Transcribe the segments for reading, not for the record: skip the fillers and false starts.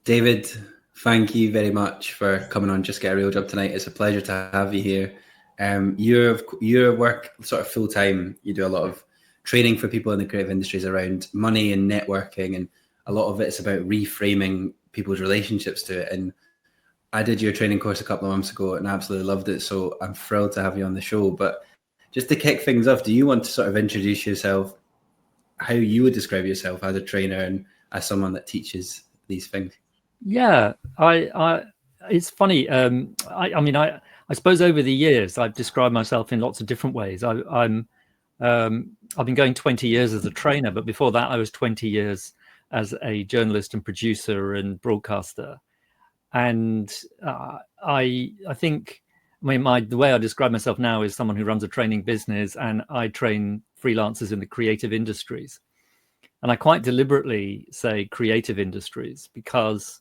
David, thank you very much for coming on Just Get a Real Job tonight. It's a pleasure to have you here. Your work sort of full time. You do a lot of training for people in the creative industries around money and networking, and a lot of it's about reframing people's relationships to it. And I did your training course a couple of months ago and absolutely loved it. So I'm thrilled to have you on the show. But just to kick things off, do you want to sort of introduce yourself, how you would describe yourself as a trainer and as someone that teaches these things? Yeah, it's funny. I suppose over the years I've described myself in lots of different ways. I've been going 20 years as a trainer, but before that I was 20 years as a journalist and producer and broadcaster. And I think, the way I describe myself now is someone who runs a training business, and I train freelancers in the creative industries. And I quite deliberately say creative industries because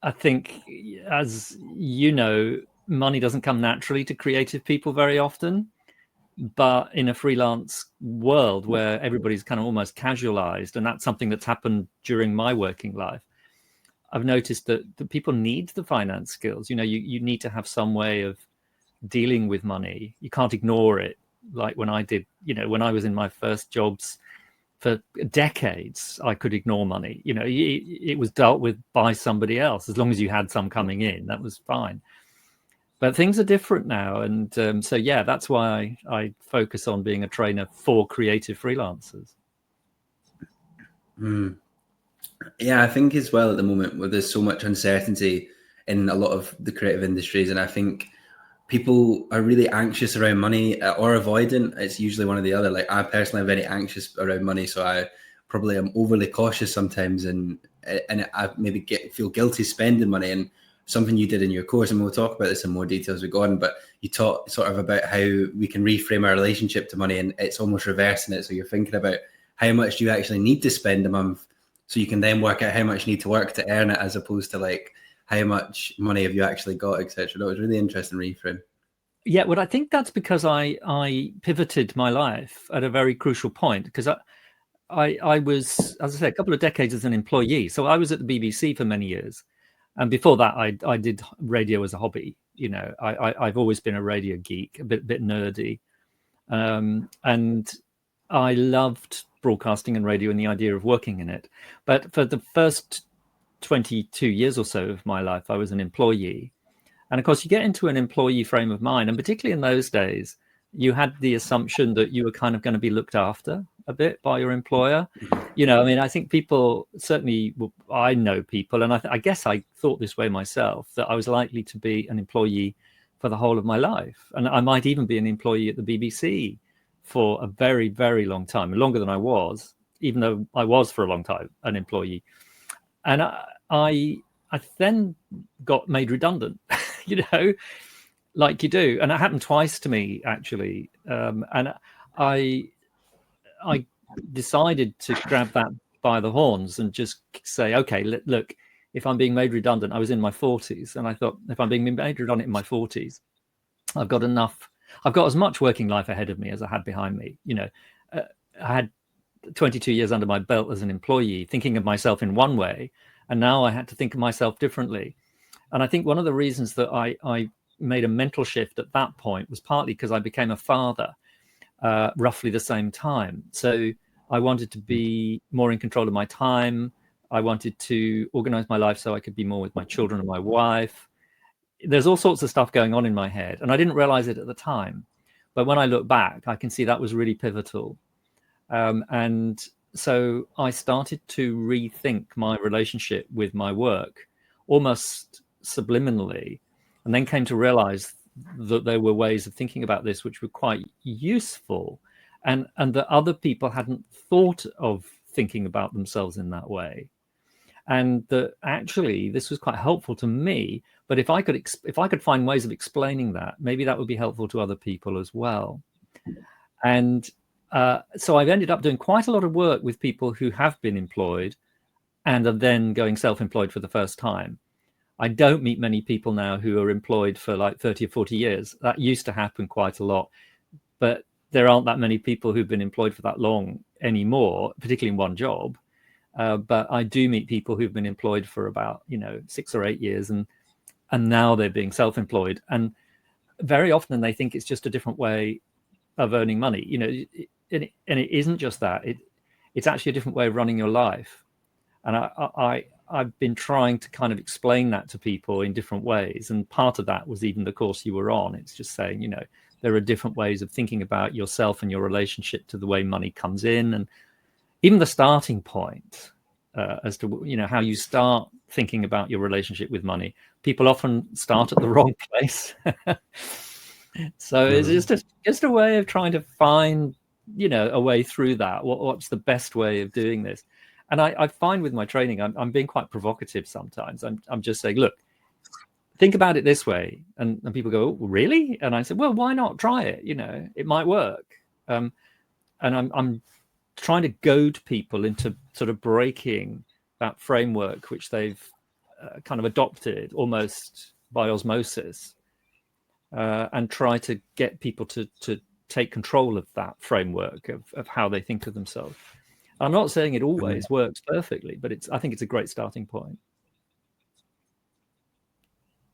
I think, as you know, money doesn't come naturally to creative people very often. But in a freelance world where everybody's kind of almost casualized, and that's something that's happened during my working life, I've noticed that people need the finance skills. You need to have some way of dealing with money. You can't ignore it. Like when I did, when I was in my first jobs, for decades, I could ignore money. It was dealt with by somebody else. As long as you had some coming in, that was fine. But things are different now. And so, yeah, that's why I focus on being a trainer for creative freelancers. Yeah, I think as well at the moment where there's so much uncertainty in a lot of the creative industries, and I think people are really anxious around money or avoidant. It's usually one or the other. Like I personally am very anxious around money, so I probably am overly cautious sometimes, and I maybe feel guilty spending money. And something you did in your course, and we'll talk about this in more detail as we go on, but you taught sort of about how we can reframe our relationship to money, and it's almost reversing it. So you're thinking about how much do you actually need to spend a month, so you can then work out how much you need to work to earn it, as opposed to like how much money have you actually got, etc. That was really interesting reframe. Yeah, well, I think that's because I pivoted my life at a very crucial point, because I was, as I said, a couple of decades as an employee. So I was at the BBC for many years. And before that, I did radio as a hobby. I've always been a radio geek, a bit nerdy. And I loved broadcasting and radio and the idea of working in it. But for the first 22 years or so of my life, I was an employee. And of course, you get into an employee frame of mind. And particularly in those days, you had the assumption that you were kind of going to be looked after a bit by your employer. I think people, certainly I know people, and I guess I thought this way myself, that I was likely to be an employee for the whole of my life. And I might even be an employee at the BBC for a very, very long time, longer than I was, even though I was for a long time an employee. And I then got made redundant, like you do. And it happened twice to me, actually. And I decided to grab that by the horns and just say, okay, look, if I'm being made redundant, I was in my 40s. And I thought, if I'm being made redundant in my 40s, I've got as much working life ahead of me as I had behind me. I had 22 years under my belt as an employee, thinking of myself in one way, and now I had to think of myself differently. And I think one of the reasons that I made a mental shift at that point was partly because I became a father roughly the same time. So I wanted to be more in control of my time. I wanted to organize my life so I could be more with my children and my wife. There's all sorts of stuff going on in my head, and I didn't realize it at the time. But when I look back, I can see that was really pivotal. And so I started to rethink my relationship with my work almost subliminally, and then came to realize that there were ways of thinking about this which were quite useful, and that other people hadn't thought of thinking about themselves in that way. And that actually this was quite helpful to me. But if I could find ways of explaining that, maybe that would be helpful to other people as well. And so I've ended up doing quite a lot of work with people who have been employed and are then going self-employed for the first time. I don't meet many people now who are employed for like 30 or 40 years. That used to happen quite a lot, but there aren't that many people who've been employed for that long anymore, particularly in one job. But I do meet people who've been employed for about 6 or 8 years, and now they're being self-employed, and very often they think it's just a different way of earning money. And it isn't just that. It's actually a different way of running your life. And I've been trying to kind of explain that to people in different ways. And part of that was even the course you were on. It's just saying, there are different ways of thinking about yourself and your relationship to the way money comes in, and even the starting point as to how you start thinking about your relationship with money. People often start at the wrong place. So it's just a way of trying to find a way through that. What's the best way of doing this? And I find with my training, I'm being quite provocative sometimes. I'm just saying, look, think about it this way, and people go, oh, really? And I said, well, why not try it? It might work. And I'm trying to goad people into sort of breaking that framework which they've kind of adopted almost by osmosis, and try to get people to take control of that framework of how they think of themselves. I'm not saying it always works perfectly, but I think it's a great starting point.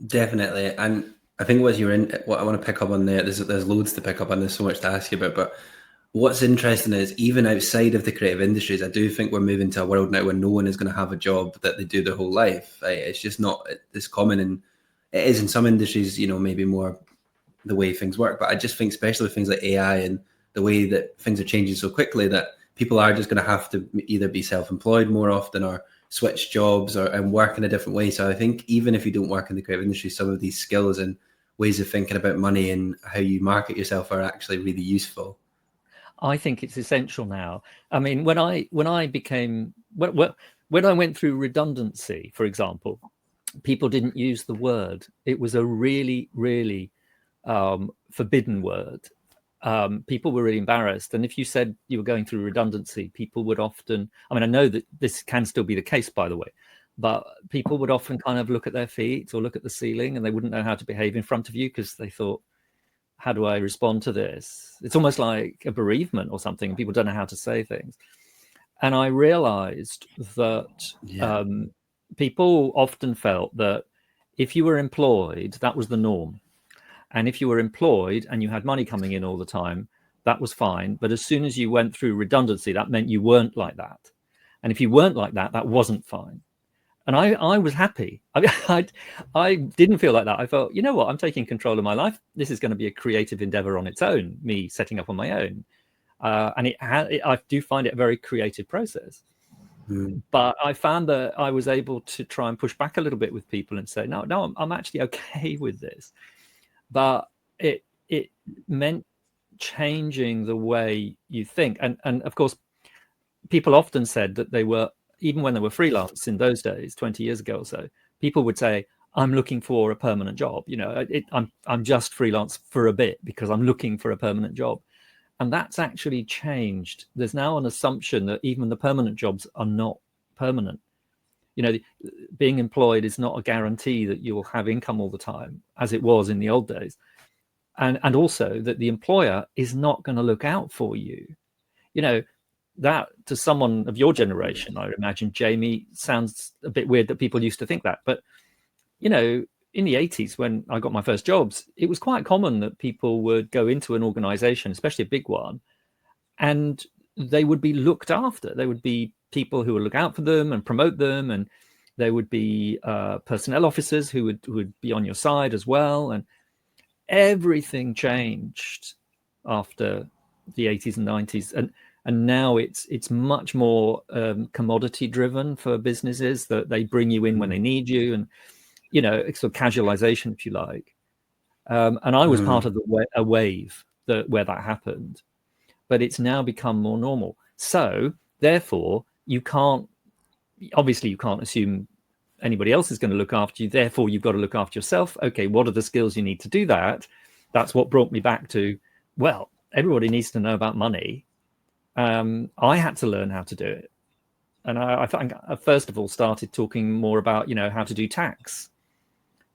Definitely. And I think what I want to pick up on there's loads to pick up on. There's so much to ask you about, but what's interesting is even outside of the creative industries, I do think we're moving to a world now where no one is going to have a job that they do their whole life. It's just not this common, and it is in some industries, maybe more the way things work. But I just think, especially with things like AI and the way that things are changing so quickly, that people are just going to have to either be self-employed more often or switch jobs and work in a different way. So I think even if you don't work in the creative industry, some of these skills and ways of thinking about money and how you market yourself are actually really useful. I think it's essential now. I mean, when I went through redundancy, for example, people didn't use the word. It was a really, really forbidden word. People were really embarrassed. And if you said you were going through redundancy, people would often, I know that this can still be the case, by the way, but people would often kind of look at their feet or look at the ceiling, and they wouldn't know how to behave in front of you because they thought, how do I respond to this? It's almost like a bereavement or something, and people don't know how to say things. And I realized that people often felt that if you were employed, that was the norm. And if you were employed and you had money coming in all the time, that was fine. But as soon as you went through redundancy, that meant you weren't like that. And if you weren't like that, that wasn't fine. And I was happy. I didn't feel like that. I felt, you know what, I'm taking control of my life. This is going to be a creative endeavor on its own, me setting up on my own. And I do find it a very creative process. But I found that I was able to try and push back a little bit with people and say, no, I'm actually okay with this. But it meant changing the way you think. And of course, people often said that they were, even when they were freelance in those days, 20 years ago or so, people would say, I'm looking for a permanent job. I'm just freelance for a bit because I'm looking for a permanent job. And that's actually changed. There's now an assumption that even the permanent jobs are not permanent. Being employed is not a guarantee that you'll have income all the time, as it was in the old days. And also that the employer is not going to look out for you. That to someone of your generation, I would imagine, Jamie, sounds a bit weird that people used to think that. But, in the 80s, when I got my first jobs, it was quite common that people would go into an organization, especially a big one, and they would be looked after. There would be people who would look out for them and promote them. And there would be personnel officers who would be on your side as well. And everything changed after the 80s and 90s. And now it's much more commodity driven for businesses, that they bring you in when they need you, and it's sort of casualization, if you like. And I was part of a wave where that happened, but it's now become more normal. So therefore, you can't assume anybody else is going to look after you. Therefore, you've got to look after yourself. Okay, what are the skills you need to do that? That's what brought me back to, well, everybody needs to know about money. I had to learn how to do it. And I think I first of all started talking more about, how to do tax,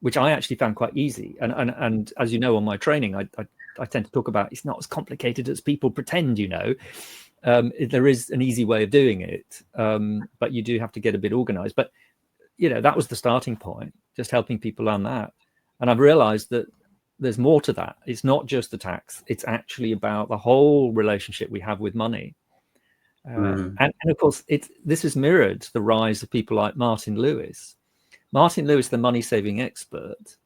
which I actually found quite easy. And as you know, on my training, I tend to talk about, it's not as complicated as people pretend, There is an easy way of doing it, but you do have to get a bit organized. But that was the starting point, just helping people learn that. And I've realized that there's more to that. It's not just the tax. It's actually about the whole relationship we have with money. And of course, this has mirrored the rise of people like Martin Lewis. Martin Lewis, the money-saving expert,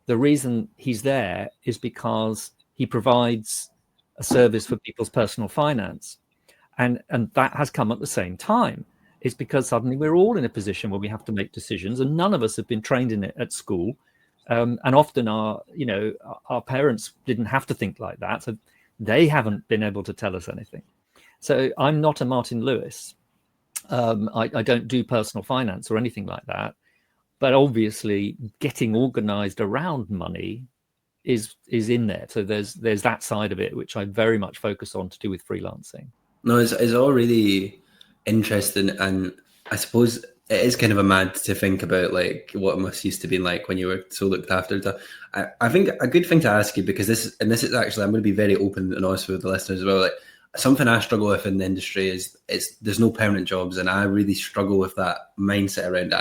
the reason he's there is because he provides a service for people's personal finance. And that has come at the same time. It's because suddenly we're all in a position where we have to make decisions, and none of us have been trained in it at school. And often our parents didn't have to think like that, so they haven't been able to tell us anything. So I'm not a Martin Lewis. I don't do personal finance or anything like that. But obviously, getting organized around money is in there. So there's that side of it, which I very much focus on to do with freelancing. No, it's all really interesting, and I suppose it is kind of a mad to think about like what it must used to be like when you were so looked after. I think a good thing to ask you, because this is actually, I'm going to be very open and honest with the listeners as well. Like, something I struggle with in the industry is there's no permanent jobs, and I really struggle with that mindset around it.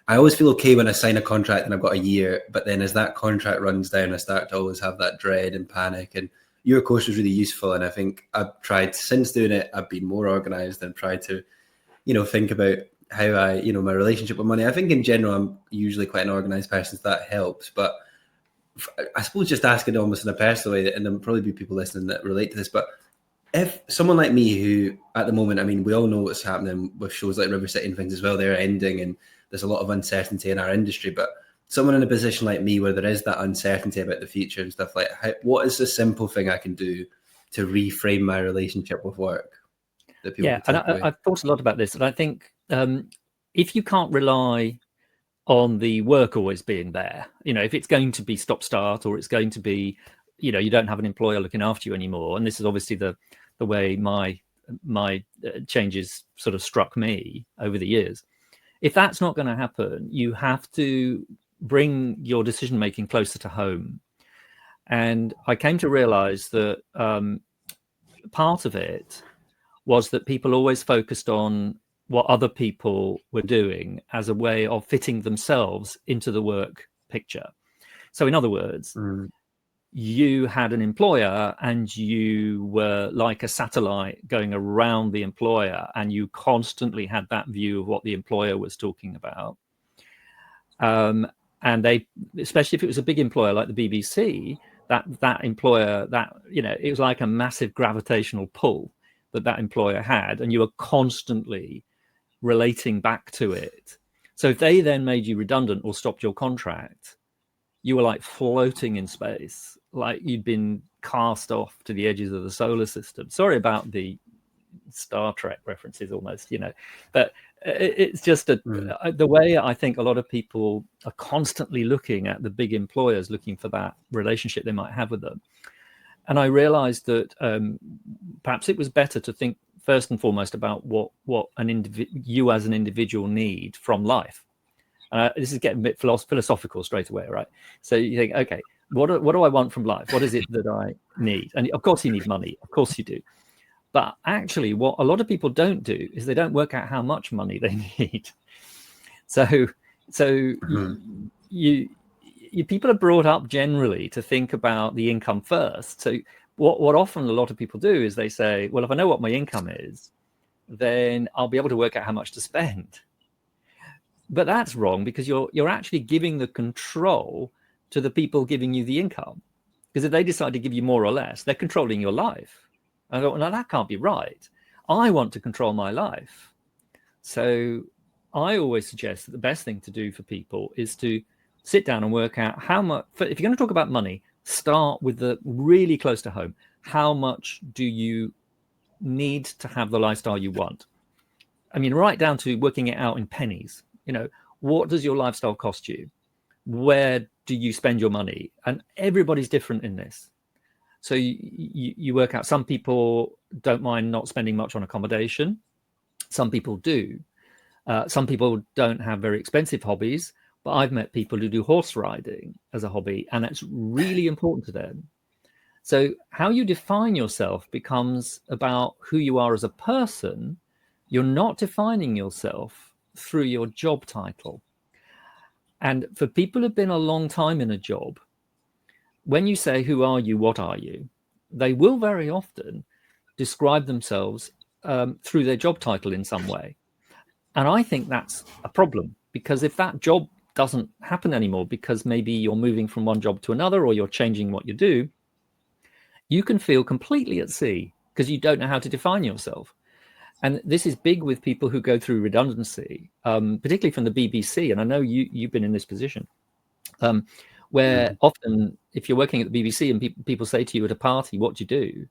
I always feel okay when I sign a contract and I've got a year, but then as that contract runs down, I start to always have that dread and panic. And your course was really useful, and I think I've tried, since doing it, I've been more organized and tried to, think about how I, my relationship with money. I think in general, I'm usually quite an organized person, so that helps. But I suppose just asking almost in a personal way, and there'll probably be people listening that relate to this, but if someone like me who, at the moment, I mean, we all know what's happening with shows like River City and things as well, they're ending, and there's a lot of uncertainty in our industry, but someone in a position like me where there is that uncertainty about the future and stuff, like what is the simple thing I can do to reframe my relationship with work? And I've thought a lot about this, and I think if you can't rely on the work always being there, if it's going to be stop-start, or it's going to be, you don't have an employer looking after you anymore, and this is obviously the way my changes sort of struck me over the years. If that's not going to happen, you have to bring your decision making closer to home. And I came to realize that part of it was that people always focused on what other people were doing as a way of fitting themselves into the work picture. So in other words, you had an employer and you were like a satellite going around the employer, and you constantly had that view of what the employer was talking about. And they, especially if it was a big employer like the BBC, that employer, it was like a massive gravitational pull that employer had, and you were constantly relating back to it. So if they then made you redundant or stopped your contract, you were like floating in space, like you'd been cast off to the edges of the solar system. Sorry about the Star Trek references almost, but it's just the way I think a lot of people are constantly looking at the big employers, looking for that relationship they might have with them. And I realized that perhaps it was better to think first and foremost about what you as an individual need from life. This is getting a bit philosophical straight away, right? So you think, okay, what do I want from life? What is it that I need? And of course you need money. Of course you do. But actually, what a lot of people don't do is they don't work out how much money they need. So you people are brought up generally to think about the income first. So what often a lot of people do is they say, well, if I know what my income is, then I'll be able to work out how much to spend. But that's wrong, because you're actually giving the control to the people giving you the income. Because if they decide to give you more or less, they're controlling your life. I go, no, that can't be right. I want to control my life. So I always suggest that the best thing to do for people is to sit down and work out how much, if you're going to talk about money, start with the really close to home. How much do you need to have the lifestyle you want? I mean, right down to working it out in pennies. What does your lifestyle cost you? Where do you spend your money? And everybody's different in this. So you work out, some people don't mind not spending much on accommodation. Some people do. Some people don't have very expensive hobbies, but I've met people who do horse riding as a hobby, and it's really important to them. So how you define yourself becomes about who you are as a person. You're not defining yourself through your job title. And for people who've been a long time in a job, when you say, who are you, what are you, they will very often describe themselves through their job title in some way. And I think that's a problem, because if that job doesn't happen anymore, because maybe you're moving from one job to another, or you're changing what you do, you can feel completely at sea because you don't know how to define yourself. And this is big with people who go through redundancy, particularly from the BBC. And I know you've been in this position, where often if you're working at the BBC and people say to you at a party, what do you do?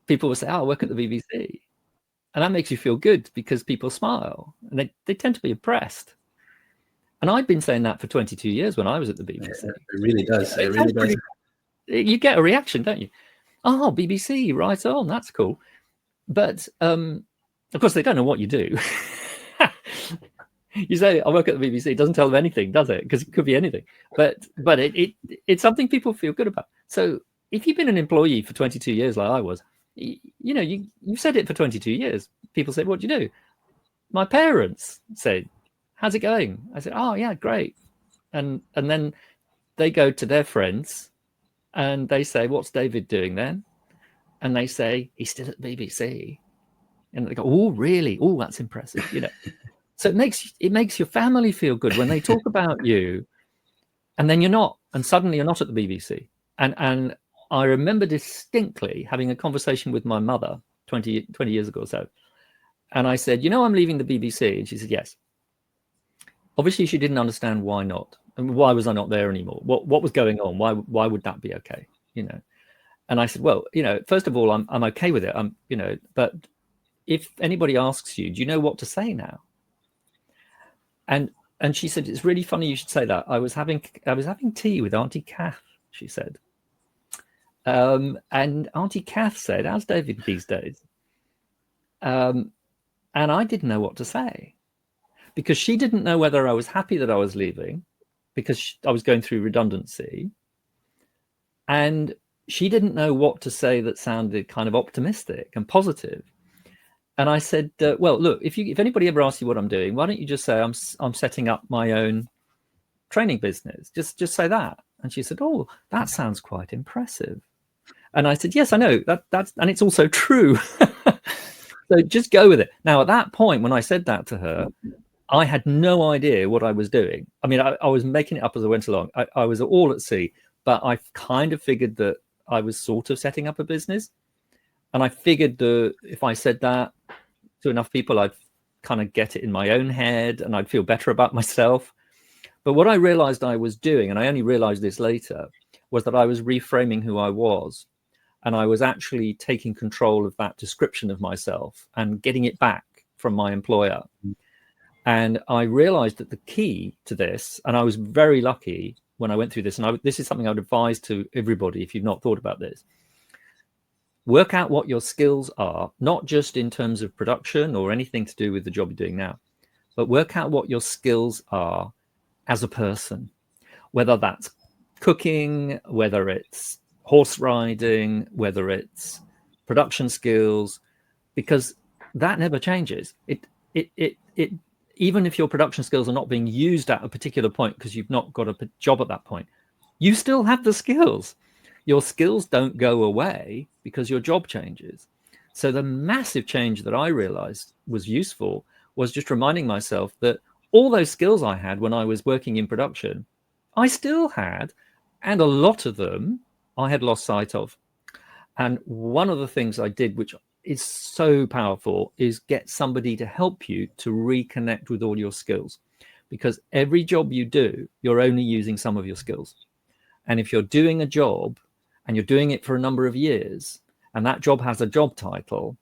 People will say, oh, I work at the BBC. And that makes you feel good because people smile and they tend to be impressed. And I'd been saying that for 22 years when I was at the BBC. Yeah, it really does. It really does. You get a reaction, don't you? Oh, BBC, right on, that's cool. But of course, they don't know what you do. You say, I work at the BBC, it doesn't tell them anything, does it? Because it could be anything. But it's something people feel good about. So if you've been an employee for 22 years like I was, you've said it for 22 years. People say, what do you do? My parents said, how's it going? I said, oh, yeah, great. And then they go to their friends and they say, what's David doing then? And they say, he's still at the BBC. And they go, oh, really? Oh, that's impressive. So it makes your family feel good when they talk about you, and then you're not, and suddenly you're not at the BBC. And I remember distinctly having a conversation with my mother 20 years ago or so. And I said, I'm leaving the BBC. And she said, yes. Obviously, she didn't understand why not. And why was I not there anymore? What was going on? Why would that be okay? And I said, well, first of all, I'm okay with it. But if anybody asks you, do you know what to say now? And she said, it's really funny you should say that. I was having tea with Auntie Kath, she said. And Auntie Kath said, how's David these days? And I didn't know what to say, because she didn't know whether I was happy that I was leaving because I was going through redundancy. And she didn't know what to say that sounded kind of optimistic and positive. And I said, well, look, if anybody ever asks you what I'm doing, why don't you just say I'm setting up my own training business? Just say that. And she said, oh, that sounds quite impressive. And I said, yes, I know that's, and it's also true. So just go with it. Now, at that point, when I said that to her, I had no idea what I was doing. I mean, I was making it up as I went along. I was all at sea, but I kind of figured that I was sort of setting up a business. And I figured that if I said that to enough people, I'd kind of get it in my own head and I'd feel better about myself. But what I realized I was doing, and I only realized this later, was that I was reframing who I was. And I was actually taking control of that description of myself and getting it back from my employer. And I realized that the key to this, and I was very lucky when I went through this, and this is something I would advise to everybody if you've not thought about this. Work out what your skills are, not just in terms of production or anything to do with the job you're doing now, but work out what your skills are as a person, whether that's cooking, whether it's horse riding, whether it's production skills, because that never changes. It even if your production skills are not being used at a particular point because you've not got a job at that point, you still have the skills. Your skills don't go away because your job changes. So the massive change that I realized was useful was just reminding myself that all those skills I had when I was working in production, I still had, and a lot of them I had lost sight of. And one of the things I did, which is so powerful, is get somebody to help you to reconnect with all your skills. Because every job you do, you're only using some of your skills. And if you're doing a job and you're doing it for a number of years, and that job has a job title,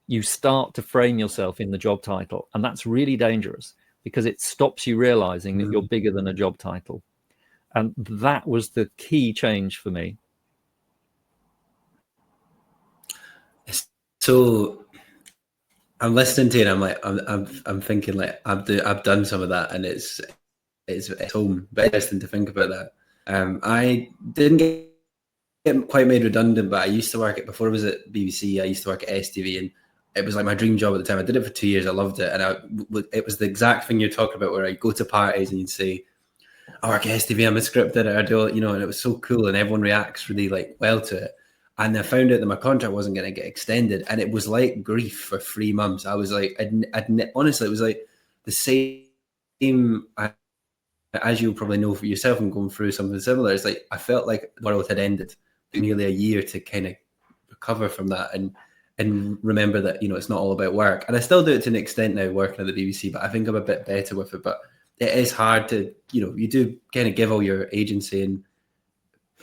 you start to frame yourself in the job title. And that's really dangerous because it stops you realizing that you're bigger than a job title. And that was the key change for me. So I'm listening to it, and I'm like, I'm thinking like I've done some of that, and it's home. But interesting to think about that. I didn't get get quite made redundant, but I used to work at, before I was at BBC, I used to work at STV, and it was like my dream job at the time. I did it for 2 years. I loved it. And it was the exact thing you're talking about, where I'd go to parties and you'd say, I work at STV, I'm a script editor, I do, and it was so cool, and everyone reacts really like well to it. And I found out that my contract wasn't going to get extended, and it was like grief for 3 months. I was like, honestly, it was like the same as you'll probably know for yourself and going through something similar. It's like I felt like the world had ended. It took nearly a year to kind of recover from that and remember that, it's not all about work. And I still do it to an extent now, working at the BBC, but I think I'm a bit better with it. But it is hard to, you do kind of give all your agency and,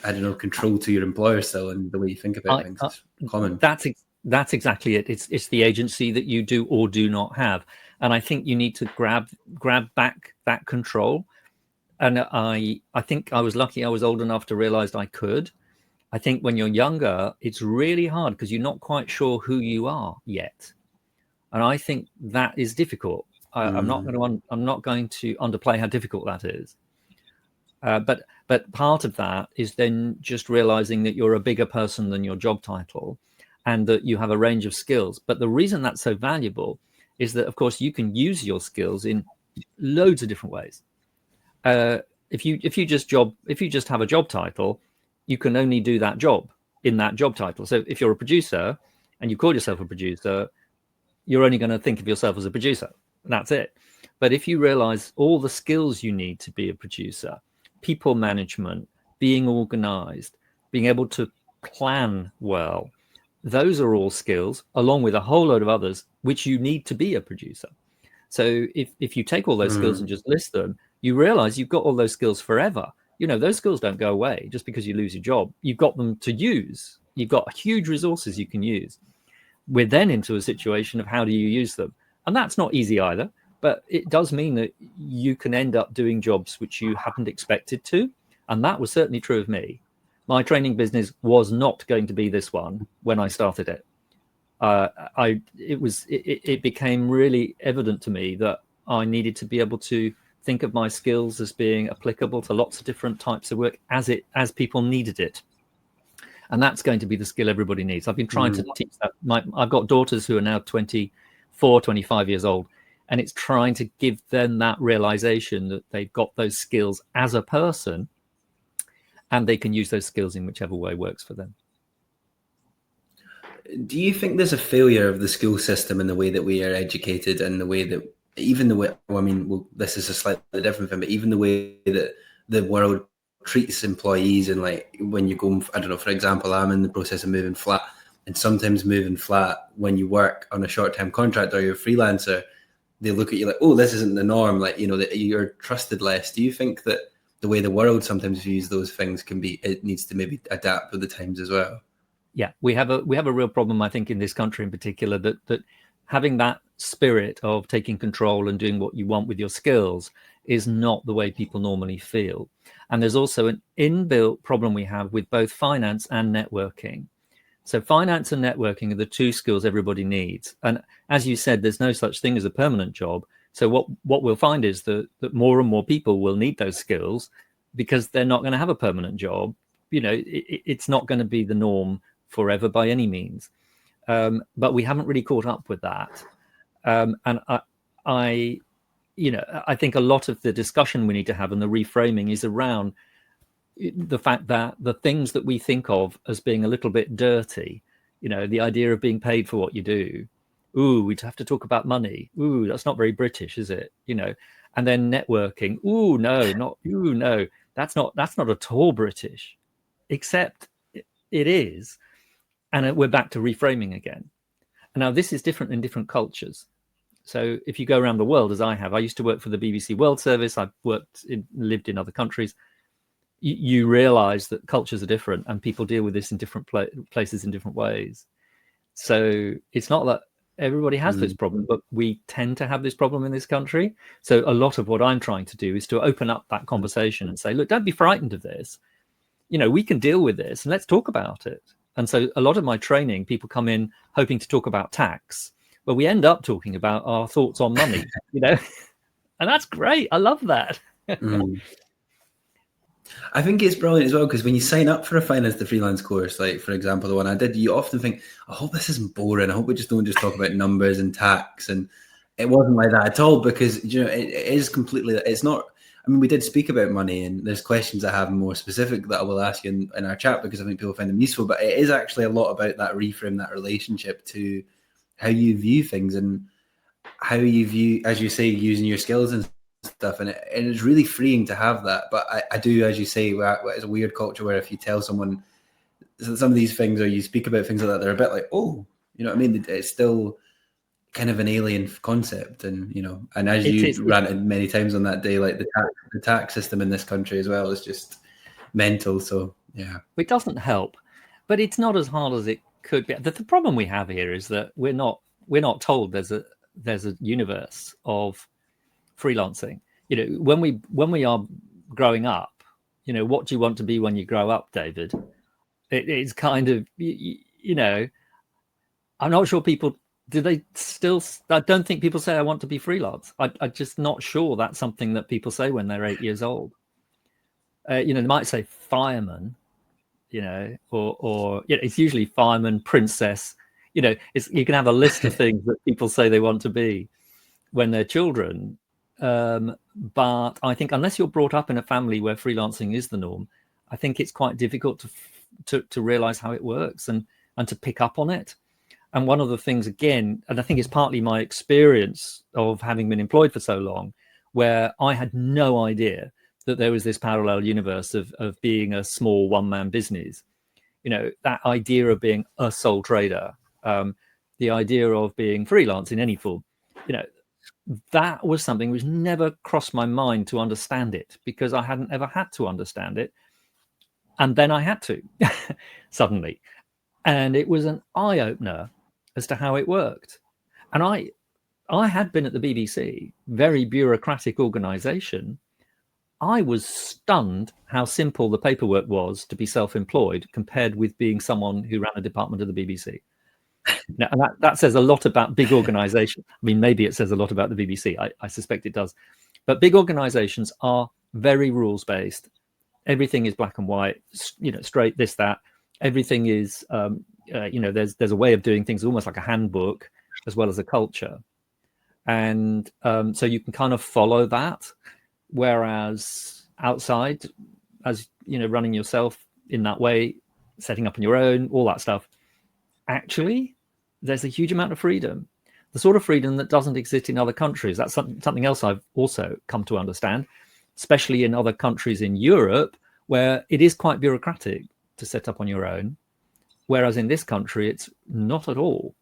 I don't know, control to your employer still, and the way you think about things. It's common. That's exactly it. It's the agency that you do or do not have. And I think you need to grab back that control. And I think I was lucky I was old enough to realize I could. I think when you're younger, it's really hard because you're not quite sure who you are yet. And I think that is difficult. I'm not going to underplay how difficult that is. But part of that is then just realizing that you're a bigger person than your job title and that you have a range of skills. But the reason that's so valuable is that, of course, you can use your skills in loads of different ways. If you just have a job title, you can only do that job in that job title. So if you're a producer and you call yourself a producer, you're only going to think of yourself as a producer. That's it. But if you realize all the skills you need to be a producer, people management, being organized, being able to plan well, those are all skills, along with a whole load of others, which you need to be a producer. So if you take all those skills and just list them, you realize you've got all those skills forever. Those skills don't go away just because you lose your job. You've got them to use. You've got huge resources you can use. We're then into a situation of how do you use them? And that's not easy either, but it does mean that you can end up doing jobs which you hadn't expected to. And that was certainly true of me. My training business was not going to be this one when I started it. It became really evident to me that I needed to be able to think of my skills as being applicable to lots of different types of work as people needed it. And that's going to be the skill everybody needs. I've been trying to teach that. I've got daughters who are now 24, 25 years old, and it's trying to give them that realization that they've got those skills as a person and they can use those skills in whichever way works for them. Do you think there's a failure of the school system in the way that we are educated, and the way that this is a slightly different thing, but even the way that the world treats employees, and like when you go, I don't know, for example, I'm in the process of moving flat, and sometimes moving flat when you work on a short-term contract or you're a freelancer, they look at you like, oh, this isn't the norm, like, that you're trusted less. Do you think that the way the world sometimes views those things it needs to maybe adapt with the times as well? Yeah, we have a real problem, I think, in this country in particular, that having that spirit of taking control and doing what you want with your skills is not the way people normally feel. And there's also an inbuilt problem we have with both finance and networking. So finance and networking are the two skills everybody needs. And as you said, there's no such thing as a permanent job. So what we'll find is that more and more people will need those skills because they're not going to have a permanent job. It's not going to be the norm forever by any means. But we haven't really caught up with that. And I think a lot of the discussion we need to have and the reframing is around the fact that the things that we think of as being a little bit dirty, the idea of being paid for what you do. Ooh, we'd have to talk about money. Ooh, that's not very British, is it? And then networking. Ooh, no, that's not at all British, except it is. And we're back to reframing again. And now this is different in different cultures. So if you go around the world, as I have, I used to work for the BBC World Service. I've lived in other countries. You realize that cultures are different and people deal with this in different places in different ways. So it's not that everybody has this problem, but we tend to have this problem in this country. So a lot of what I'm trying to do is to open up that conversation and say, look, don't be frightened of this. We can deal with this and let's talk about it. And so a lot of my training, people come in hoping to talk about tax, but we end up talking about our thoughts on money, and that's great. I love that. I think it's brilliant as well because when you sign up for a finance to freelance course, like for example the one I did, you often think, I hope this isn't boring. I hope we just don't just talk about numbers and tax. And it wasn't like that at all because it is completely. It's not. I mean, we did speak about money, and there's questions I have more specific that I will ask you in our chat because I think people find them useful. But it is actually a lot about that reframe, that relationship to how you view things and how you view, as you say, using your skills and stuff. And it's really freeing to have that. But I do, as you say, it's a weird culture where if you tell someone some of these things or you speak about things like that, they're a bit like, oh, you know what I mean? It's still kind of an alien concept. And, and as It you is. ranted many times on that day, like the tax system in this country as well is just mental. So, yeah. It doesn't help, but it's not as hard as it could be. The problem we have here is that we're not told there's a universe of freelancing. When we are growing up, what do you want to be when you grow up, David? It's kind of, I'm not sure people do. They still, I don't think people say I want to be freelance. I'm just not sure that's something that people say when they're 8 years old. They might say fireman, or it's usually fireman, princess. You can have a list of things that people say they want to be when they're children. But I think unless you're brought up in a family where freelancing is the norm, I think it's quite difficult to realize how it works and to pick up on it. And one of the things, again, and I think it's partly my experience of having been employed for so long, where I had no idea that there was this parallel universe of being a small one-man business. That idea of being a sole trader, the idea of being freelance in any form, that was something which never crossed my mind to understand it because I hadn't ever had to understand it. And then I had to suddenly. And it was an eye-opener as to how it worked. And I had been at the BBC, very bureaucratic organization. I was stunned how simple the paperwork was to be self-employed compared with being someone who ran a department of the BBC. Now, and that says a lot about big organizations. I mean, maybe it says a lot about the BBC. I suspect it does. But big organizations are very rules-based. Everything is black and white, straight, this, that. Everything is, there's a way of doing things, almost like a handbook, as well as a culture. And so you can kind of follow that. Whereas outside, as running yourself in that way, setting up on your own, all that stuff, actually, there's a huge amount of freedom, the sort of freedom that doesn't exist in other countries. That's something else I've also come to understand, especially in other countries in Europe, where it is quite bureaucratic to set up on your own. Whereas in this country, it's not at all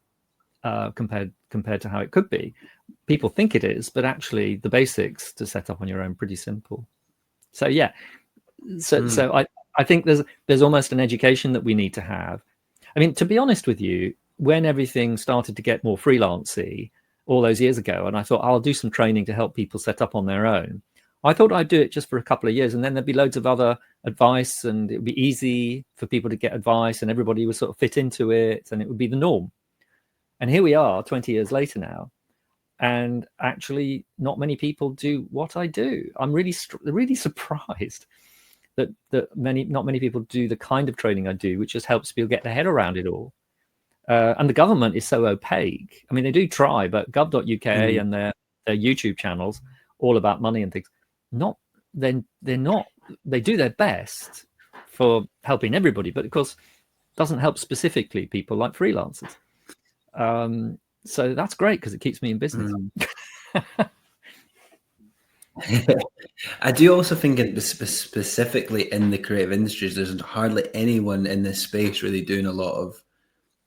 compared to how it could be. People think it is, but actually the basics to set up on your own are pretty simple. So yeah, so I think there's almost an education that we need to have. I mean, to be honest with you, when everything started to get more freelancey all those years ago, and I thought I'll do some training to help people set up on their own, I thought I'd do it just for a couple of years, and then there'd be loads of other advice, and it would be easy for people to get advice, and everybody would sort of fit into it, and it would be the norm. And here we are 20 years later now, and actually not many people do what I do. I'm really surprised that not many people do the kind of training I do, which just helps people get their head around it all. And the government is so opaque. I mean, they do try, but gov.uk and their YouTube channels, all about money and things, they're not. They do their best for helping everybody, but of course, doesn't help specifically people like freelancers. So that's great because it keeps me in business. I do also think specifically in the creative industries, there's hardly anyone in this space really doing a lot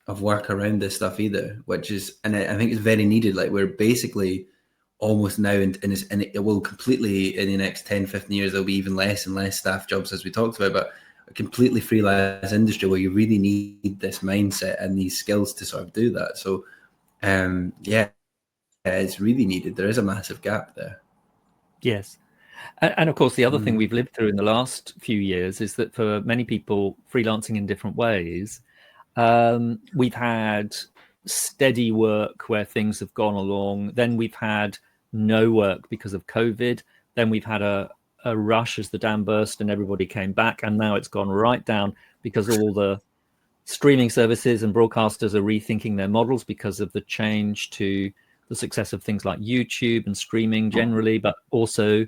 of work around this stuff either, which is, and I think it's very needed. Like we're basically almost now and it will completely in the next 10, 15 years, there'll be even less and less staff jobs as we talked about, but a completely freelance industry where you really need this mindset and these skills to sort of do that. So it's really needed. There is a massive gap there. Yes. And of course, the other thing we've lived through in the last few years is that for many people freelancing in different ways, we've had steady work where things have gone along. Then we've had no work because of COVID. Then we've had a a rush as the dam burst and everybody came back, and now it's gone right down because all the streaming services and broadcasters are rethinking their models because of the change to the success of things like YouTube and streaming generally. But also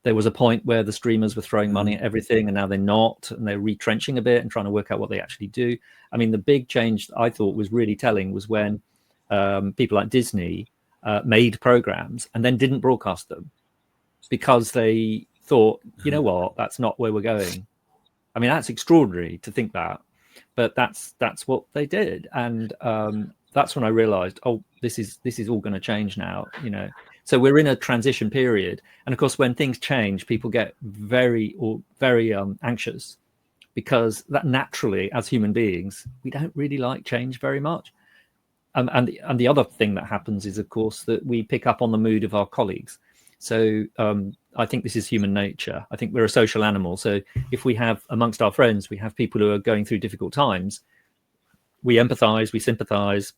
there was a point where the streamers were throwing money at everything, and now they're not, and they're retrenching a bit and trying to work out what they actually do. I mean, the big change I thought was really telling was when people like Disney made programs and then didn't broadcast them because they thought, you know what, that's not where we're going. I mean, that's extraordinary to think that, but that's what they did. And that's when I realized, oh, this is all going to change now, you know. So we're in a transition period, and of course when things change, people get very anxious, because that naturally, as human beings, we don't really like change very much. And the other thing that happens is, of course, that we pick up on the mood of our colleagues. So I think this is human nature. I think we're a social animal. So if we have amongst our friends, we have people who are going through difficult times, we empathize, we sympathize.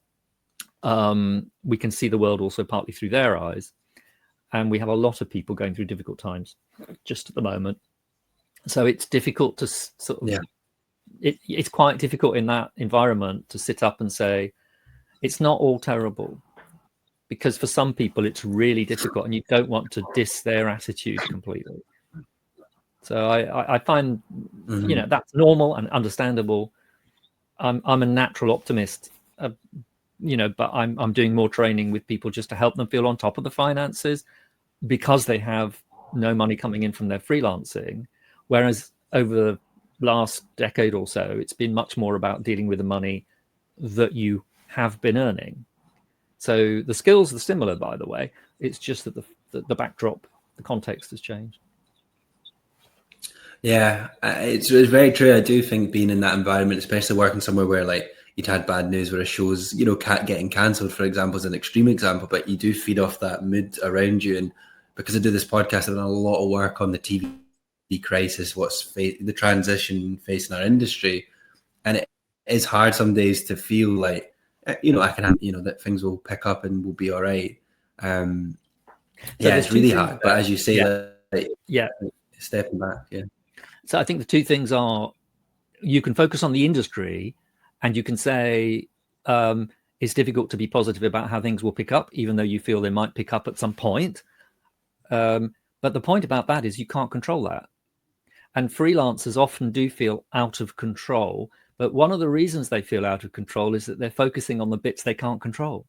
We can see the world also partly through their eyes. And we have a lot of people going through difficult times just at the moment. So it's difficult to sort of, it's quite difficult in that environment to sit up and say, it's not all terrible. Because for some people, it's really difficult, and you don't want to diss their attitude completely. So I find, you know, that's normal and understandable. I'm a natural optimist, you know, but I'm doing more training with people just to help them feel on top of the finances, because they have no money coming in from their freelancing. Whereas over the last decade or so, it's been much more about dealing with the money that you have been earning. So the skills are similar, by the way. It's just that the backdrop, the context has changed. Yeah, it's very true. I do think being in that environment, especially working somewhere where like you'd had bad news where a show's, you know, getting cancelled, for example, is an extreme example, but you do feed off that mood around you. And because I do this podcast, I've done a lot of work on the TV crisis, the transition facing our industry. And it is hard some days to feel like, you know, I can have, you know, that things will pick up and we'll be all right. So it's really hard. But as you say, stepping back, So I think the two things are, you can focus on the industry, and you can say it's difficult to be positive about how things will pick up, even though you feel they might pick up at some point. But the point about that is you can't control that. And freelancers often do feel out of control. But one of the reasons they feel out of control is that they're focusing on the bits they can't control.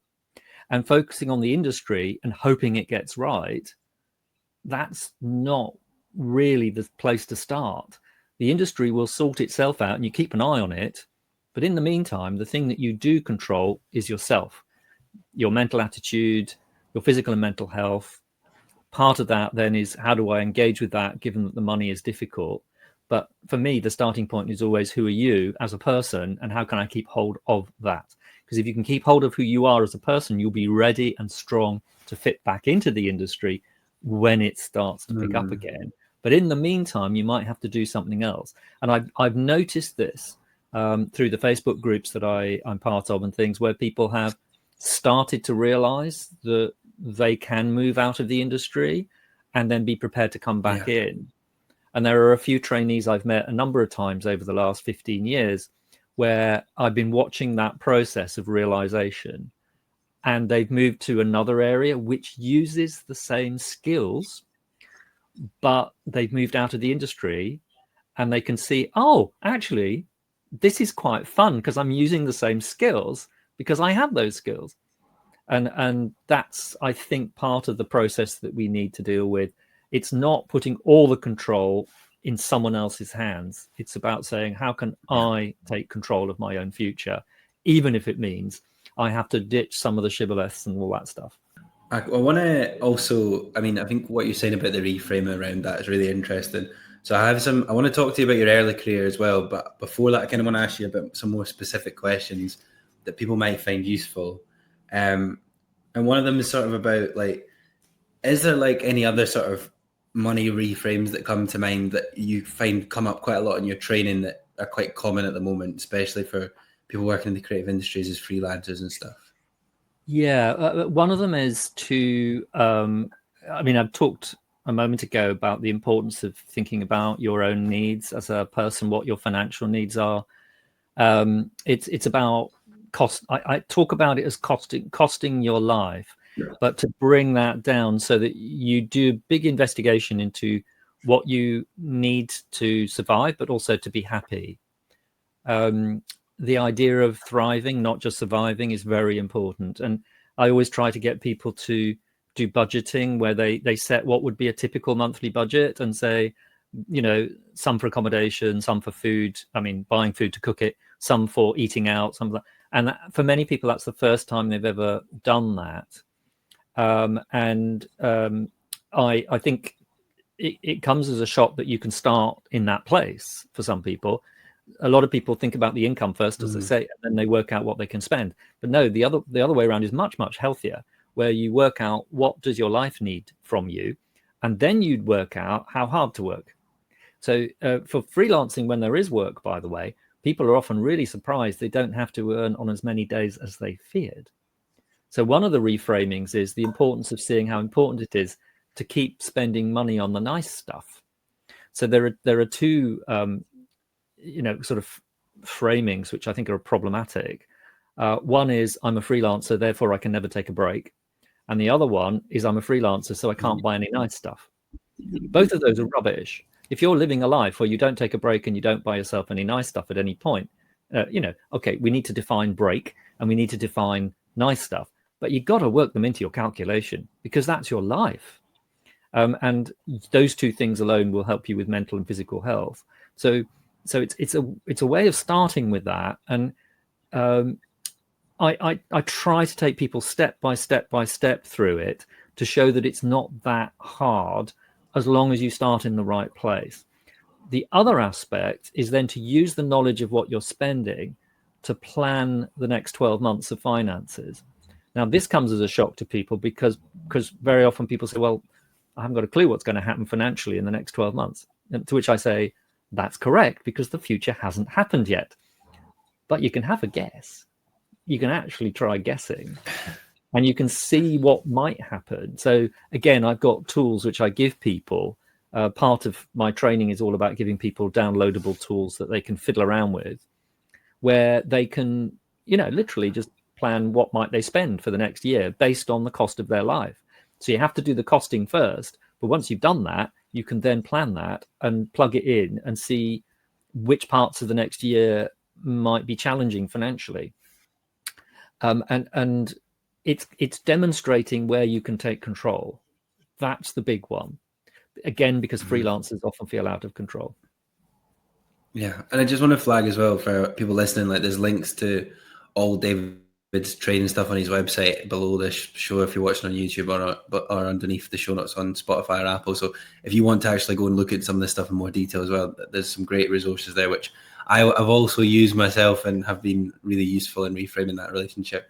And focusing on the industry and hoping it gets right, that's not really the place to start. The industry will sort itself out, and you keep an eye on it. But in the meantime, the thing that you do control is yourself, your mental attitude, your physical and mental health. Part of that then is, how do I engage with that, given that the money is difficult? But for me, the starting point is always, who are you as a person, and how can I keep hold of that? Because if you can keep hold of who you are as a person, you'll be ready and strong to fit back into the industry when it starts to pick up again. But in the meantime, you might have to do something else. And I've noticed this through the Facebook groups that I'm part of and things, where people have started to realize that they can move out of the industry and then be prepared to come back in. And there are a few trainees I've met a number of times over the last 15 years where I've been watching that process of realization, and they've moved to another area which uses the same skills, but they've moved out of the industry, and they can see, oh, actually, this is quite fun because I'm using the same skills because I have those skills. And that's, I think, part of the process that we need to deal with. It's not putting all the control in someone else's hands. It's about saying, how can I take control of my own future, even if it means I have to ditch some of the shibboleths and all that stuff. I want to also, I mean, I think what you're saying about the reframe around that is really interesting. So I want to talk to you about your early career as well. But before that, I kind of want to ask you about some more specific questions that people might find useful. And one of them is sort of about, like, is there like any other sort of money reframes that come to mind that you find come up quite a lot in your training that are quite common at the moment, especially for people working in the creative industries as freelancers and stuff? Yeah, one of them is to, I mean, I've talked a moment ago about the importance of thinking about your own needs as a person, what your financial needs are. It's about cost. I talk about it as costing your life, but to bring that down so that you do big investigation into what you need to survive, but also to be happy. The idea of thriving, not just surviving, is very important. And I always try to get people to do budgeting, where they set what would be a typical monthly budget and say, some for accommodation, some for food. I mean, buying food to cook it, some for eating out, some for that. And that, for many people, that's the first time they've ever done that. I think it comes as a shock that you can start in that place for some people. A lot of people think about the income first, as I say, and then they work out what they can spend. But no, the other way around is much, much healthier, where you work out what does your life need from you, and then you'd work out how hard to work. So for freelancing, when there is work, by the way, people are often really surprised they don't have to earn on as many days as they feared. So one of the reframings is the importance of seeing how important it is to keep spending money on the nice stuff. So there are two sort of framings which I think are problematic. One is, I'm a freelancer, therefore I can never take a break. And the other one is, I'm a freelancer, so I can't buy any nice stuff. Both of those are rubbish. If you're living a life where you don't take a break and you don't buy yourself any nice stuff at any point, okay, we need to define break and we need to define nice stuff, but you've got to work them into your calculation, because that's your life. And those two things alone will help you with mental and physical health. So it's a way of starting with that. And I try to take people step by step through it to show that it's not that hard, as long as you start in the right place. The other aspect is then to use the knowledge of what you're spending to plan the next 12 months of finances. Now, this comes as a shock to people because very often people say, well, I haven't got a clue what's going to happen financially in the next 12 months. And to which I say, that's correct, because the future hasn't happened yet. But you can have a guess. You can actually try guessing, and you can see what might happen. So again, I've got tools which I give people. Part of my training is all about giving people downloadable tools that they can fiddle around with, where they can, literally just plan what might they spend for the next year based on the cost of their life. So you have to do the costing first, but once you've done that, you can then plan that and plug it in and see which parts of the next year might be challenging financially. And it's demonstrating where you can take control. That's the big one. Again, because freelancers often feel out of control. Yeah, and I just want to flag as well for people listening, like there's links to all David's training stuff on his website below this show if you're watching on YouTube, or underneath the show notes on Spotify or Apple. So if you want to actually go and look at some of this stuff in more detail as well, there's some great resources there, which I've also used myself and have been really useful in reframing that relationship.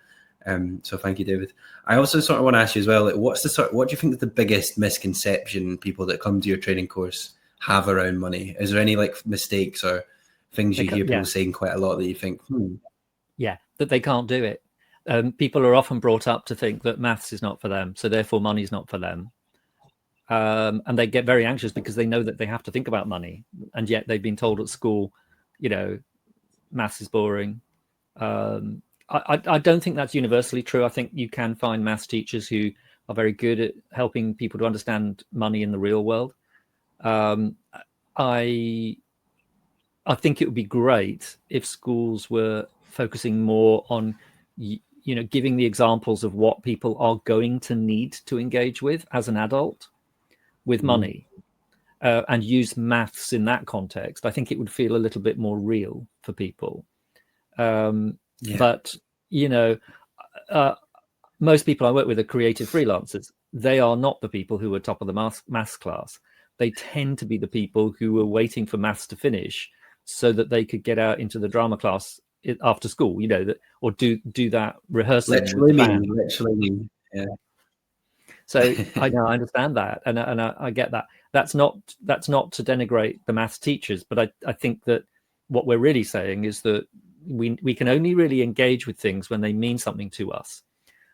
So thank you, David. I also sort of want to ask you as well, like, what do you think is the biggest misconception people that come to your training course have around money? Is there any like mistakes or things you hear people saying quite a lot that you think, Yeah, that they can't do it. People are often brought up to think that maths is not for them, so therefore money's not for them. And they get very anxious because they know that they have to think about money, and yet they've been told at school, maths is boring. I don't think that's universally true. I think you can find maths teachers who are very good at helping people to understand money in the real world. I think it would be great if schools were focusing more on, giving the examples of what people are going to need to engage with as an adult with money, and use maths in that context. I think it would feel a little bit more real for people. But, most people I work with are creative freelancers. They are not the people who are top of the maths class. They tend to be the people who were waiting for maths to finish so that they could get out into the drama class after school, or do that rehearsing. Literally. Yeah. So I understand that, and I get that. That's not to denigrate the maths teachers, but I think that what we're really saying is that we can only really engage with things when they mean something to us.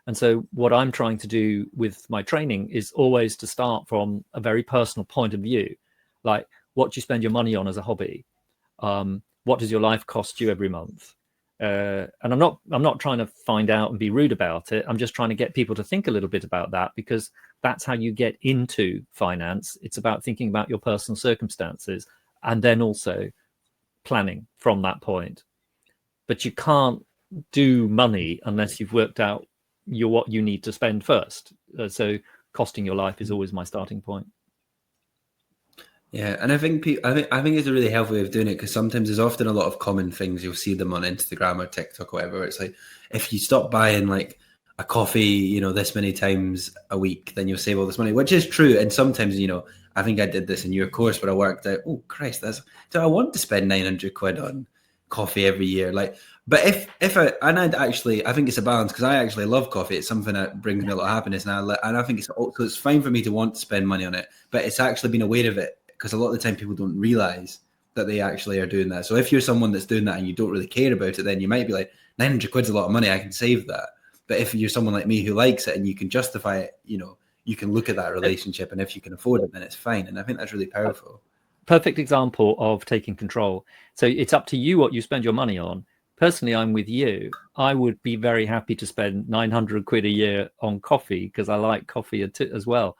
And so what I'm trying to do with my training is always to start from a very personal point of view, like what do you spend your money on as a hobby? What does your life cost you every month? And I'm not trying to find out and be rude about it. I'm just trying to get people to think a little bit about that, because that's how you get into finance. It's about thinking about your personal circumstances and then also planning from that point. But you can't do money unless you've worked out what you need to spend first. So costing your life is always my starting point. Yeah, and I think it's a really healthy way of doing it, because sometimes there's often a lot of common things. You'll see them on Instagram or TikTok or whatever. It's like, if you stop buying like a coffee, this many times a week, then you'll save all this money, which is true. And sometimes, I think I did this in your course where I worked out, oh Christ, do I want to spend 900 quid on coffee every year? Like, but I think it's a balance, because I actually love coffee. It's something that brings me a lot of happiness, and I think it's fine for me to want to spend money on it, but it's actually being aware of it, because a lot of the time people don't realize that they actually are doing that. So if you're someone that's doing that and you don't really care about it, then you might be like, 900 quid's a lot of money, I can save that. But if you're someone like me who likes it and you can justify it, you can look at that relationship, and if you can afford it, then it's fine. And I think that's really powerful. Perfect example of taking control. So it's up to you what you spend your money on. Personally, I'm with you. I would be very happy to spend 900 quid a year on coffee, because I like coffee as well.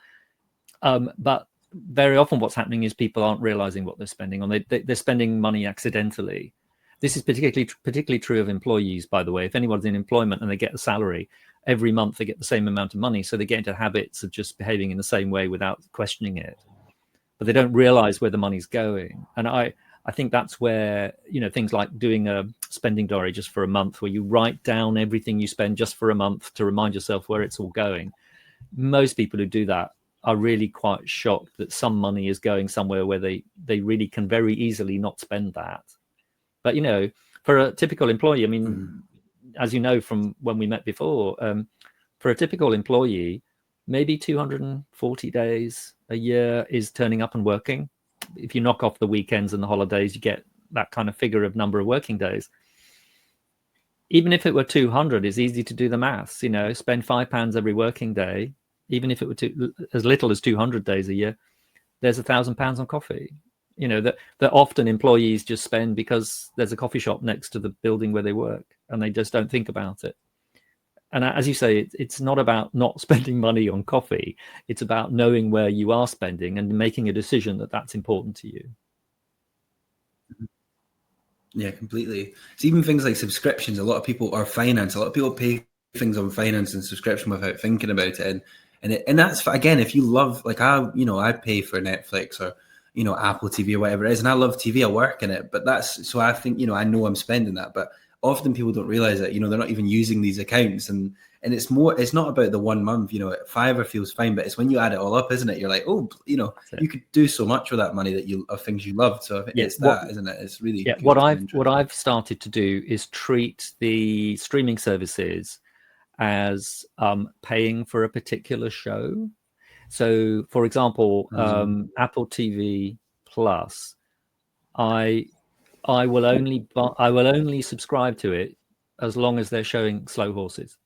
But very often what's happening is people aren't realizing what they're spending on. They're spending money accidentally. This is particularly true of employees, by the way. If anyone's in employment and they get a salary, every month they get the same amount of money. So they get into habits of just behaving in the same way without questioning it. But they don't realize where the money's going. And I think that's where, things like doing a spending diary just for a month, where you write down everything you spend just for a month to remind yourself where it's all going. Most people who do that are really quite shocked that some money is going somewhere where they really can very easily not spend that. But, for a typical employee, I mean, as you know from when we met before, for a typical employee, maybe 240 days a year is turning up and working. If you knock off the weekends and the holidays, you get that kind of figure of number of working days. Even if it were 200, it's easy to do the maths. Spend £5 every working day. Even if it were as little as 200 days a year, there's £1,000 on coffee. That often employees just spend because there's a coffee shop next to the building where they work, and they just don't think about it. And as you say, it's not about not spending money on coffee. It's about knowing where you are spending and making a decision that that's important to you. Yeah, completely. It's even things like subscriptions. A lot of people pay things on finance and subscription without thinking about it. And that's, again, if you love, like I pay for Netflix or, Apple TV or whatever it is, and I love TV, I work in it, but so I think, I know I'm spending that, but often people don't realize that, they're not even using these accounts, and it's not about the 1 month, Fiverr feels fine, but it's when you add it all up, isn't it? You're like, oh, you could do so much with that money of things you love. So it's isn't it? It's really, what I've started to do is treat the streaming services as paying for a particular show. So, for example, Apple TV Plus, I will only subscribe to it as long as they're showing Slow Horses.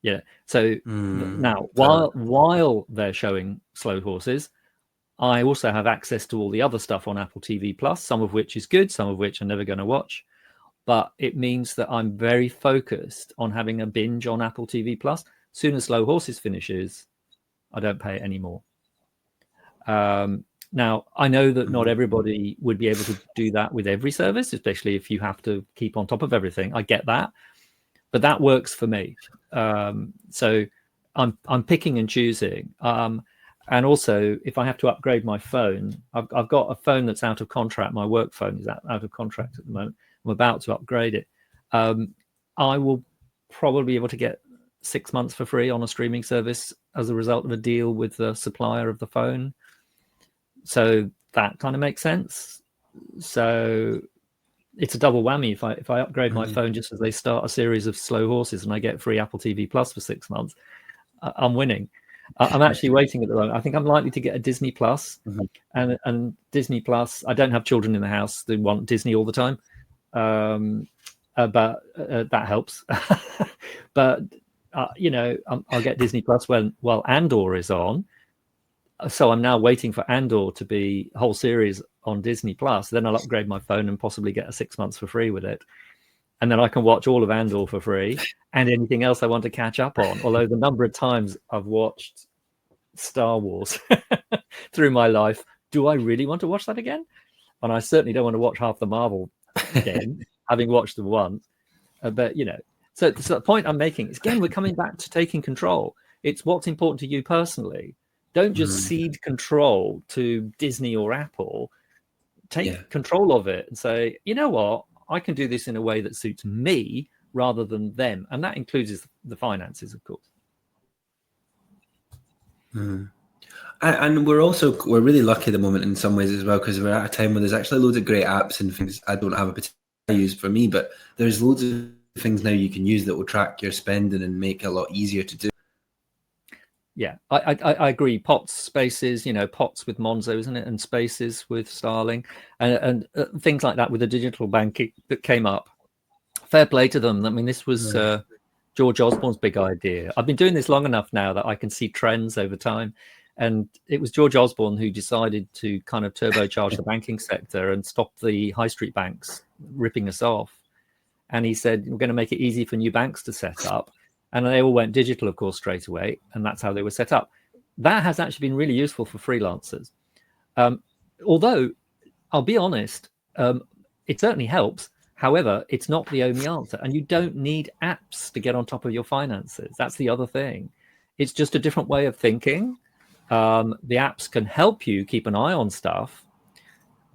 Yeah. So now, while they're showing Slow Horses, I also have access to all the other stuff on Apple TV Plus, some of which is good, some of which I'm never going to watch. But it means that I'm very focused on having a binge on Apple TV Plus. As soon as Slow Horses finishes, I don't pay it anymore. Now, I know that not everybody would be able to do that with every service, especially if you have to keep on top of everything. I get that, but that works for me. So I'm picking and choosing. And also, if I have to upgrade my phone, I've got a phone that's out of contract. My work phone is out of contract at the moment. I'm about to upgrade it. I will probably be able to get 6 months for free on a streaming service as a result of a deal with the supplier of the phone. So that kind of makes sense. So it's a double whammy. If I upgrade my phone just as they start a series of Slow Horses and I get free Apple TV Plus for 6 months, I'm winning. I'm actually waiting at the moment. I think I'm likely to get a Disney Plus, and Disney Plus. I don't have children in the house who want Disney all the time, but that helps. But I'll get Disney Plus while Andor is on. So I'm now waiting for Andor to be whole series on Disney Plus. Then I'll upgrade my phone and possibly get 6 months for free with it. And then I can watch all of Andor for free and anything else I want to catch up on. Although the number of times I've watched Star Wars through my life, do I really want to watch that again? And I certainly don't want to watch half the Marvel again, having watched them once. But, so the point I'm making is, again, we're coming back to taking control. It's what's important to you personally. Don't just cede control to Disney or Apple. Take control of it and say, you know what? I can do this in a way that suits me rather than them. And that includes the finances, of course. And we're really lucky at the moment in some ways as well, because we're at a time where there's actually loads of great apps and things I don't have a particular use for me, but there's loads of things now you can use that will track your spending and make it a lot easier to do. Yeah, I agree. POTS, Spaces, POTS with Monzo, isn't it? And Spaces with Starling, and things like that with the digital banking that came up. Fair play to them. I mean, this was George Osborne's big idea. I've been doing this long enough now that I can see trends over time. And it was George Osborne who decided to kind of turbocharge the banking sector and stop the high street banks ripping us off. And he said, we're going to make it easy for new banks to set up. And they all went digital, of course, straight away. And that's how they were set up. That has actually been really useful for freelancers. Although, I'll be honest, it certainly helps. However, it's not the only answer. And you don't need apps to get on top of your finances. That's the other thing. It's just a different way of thinking. The apps can help you keep an eye on stuff.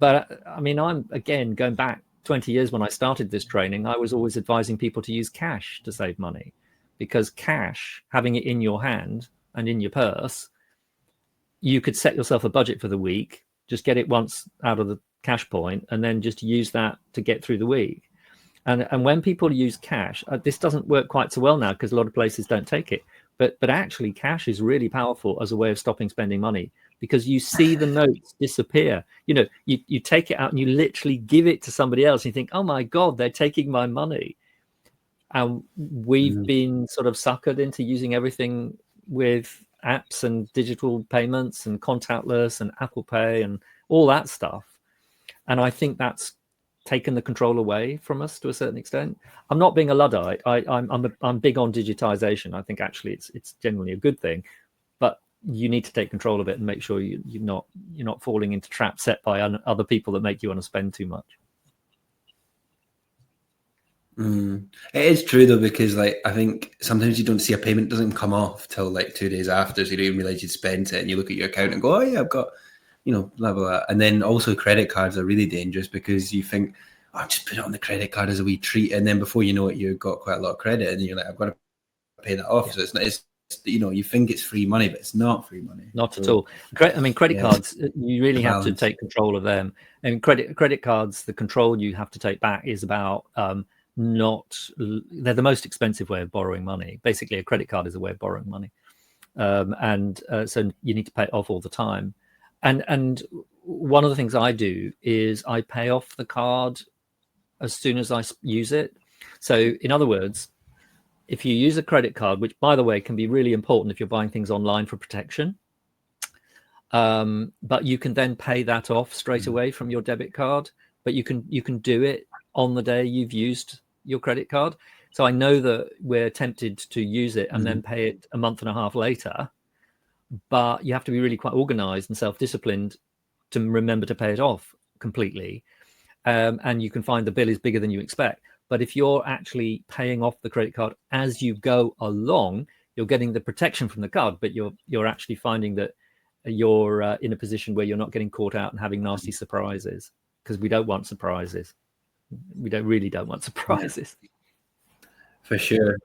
But I mean, I'm, again, going back 20 years when I started this training, I was always advising people to use cash to save money. Because cash, having it in your hand and in your purse, you could set yourself a budget for the week, just get it once out of the cash point, and then just use that to get through the week. And when people use cash, this doesn't work quite so well now because a lot of places don't take it. But actually, cash is really powerful as a way of stopping spending money, because you see the notes disappear. You take it out and you literally give it to somebody else. And you think, oh my God, they're taking my money. And we've been sort of suckered into using everything with apps and digital payments and contactless and Apple Pay and all that stuff. And I think that's taken the control away from us to a certain extent. I'm not being a Luddite. I'm big on digitization. I think actually it's generally a good thing, but you need to take control of it and make sure you're not falling into traps set by other people that make you want to spend too much. It is true though, because I think sometimes you don't see a payment doesn't come off till 2 days after, so you don't even realize you'd spent it, and you look at your account and go, oh yeah, I've got blah blah blah. And then also credit cards are really dangerous, because you think, oh, I'll just put it on the credit card as a wee treat, and then before you know it, you've got quite a lot of credit, and you're like, I've got to pay that off. So it's not, you think it's free money, but it's not free money. Not at all. Credit cards, you really have to take control of them. And credit cards, the control you have to take back is about they're the most expensive way of borrowing money. Basically, a credit card is a way of borrowing money, so you need to pay it off all the time. And one of the things I do is I pay off the card as soon as I use it. So in other words, if you use a credit card, which by the way can be really important if you're buying things online for protection, but you can then pay that off straight away from your debit card. But you can do it on the day you've used your credit card. So I know that we're tempted to use it and then pay it a month and a half later, but you have to be really quite organized and self-disciplined to remember to pay it off completely. And you can find the bill is bigger than you expect. But if you're actually paying off the credit card as you go along, you're getting the protection from the card, but you're actually finding that you're in a position where you're not getting caught out and having nasty surprises, because we don't want surprises. We don't want surprises. For sure.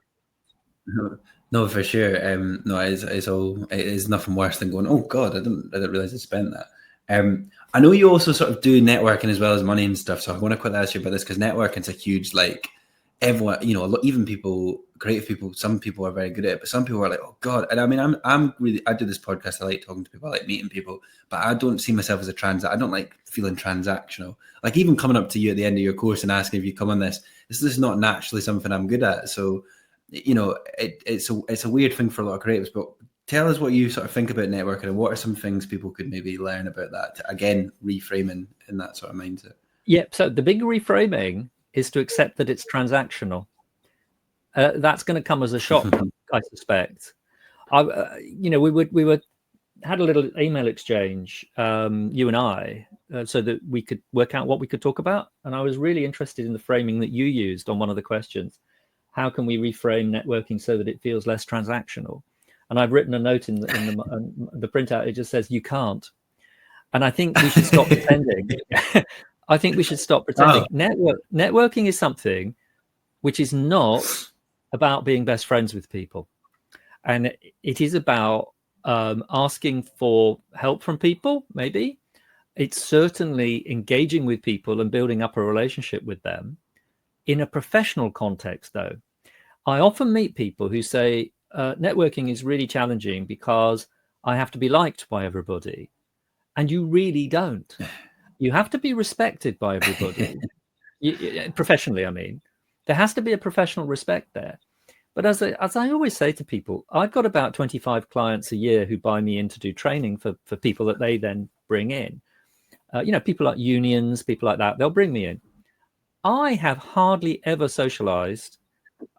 No, for sure. No, it is nothing worse than going, oh God, I didn't realize I spent that. I know you also sort of do networking as well as money and stuff. So I want to quickly ask you about this, because networking's a huge, everyone, even people, creative people, some people are very good at it, but some people are like, oh God. And I mean, I do this podcast. I like talking to people, I like meeting people, but I don't see myself as I don't like feeling transactional. Like even coming up to you at the end of your course and asking if you come on this is not naturally something I'm good at. So you know, it's a weird thing for a lot of creatives. But tell us what you sort of think about networking, and what are some things people could maybe learn about that to, again, reframing in that sort of mindset. Yeah. So the big reframing is to accept that it's transactional. That's going to come as a shock, I suspect. You know, we had a little email exchange, you and I, so that we could work out what we could talk about. And I was really interested in the framing that you used on one of the questions. How can we reframe networking so that it feels less transactional? And I've written a note in the printout. It just says, you can't. And I think we should stop pretending. I think we should stop pretending. Networking is something which is not about being best friends with people. And it is about asking for help from people, maybe. It's certainly engaging with people and building up a relationship with them. In a professional context, though, I often meet people who say, networking is really challenging because I have to be liked by everybody. And you really don't. You have to be respected by everybody. Professionally, I mean. There has to be a professional respect there. But as I always say to people, I've got about 25 clients a year who buy me in to do training for people that they then bring in. You know, people like unions, people like that, they'll bring me in. I have hardly ever socialized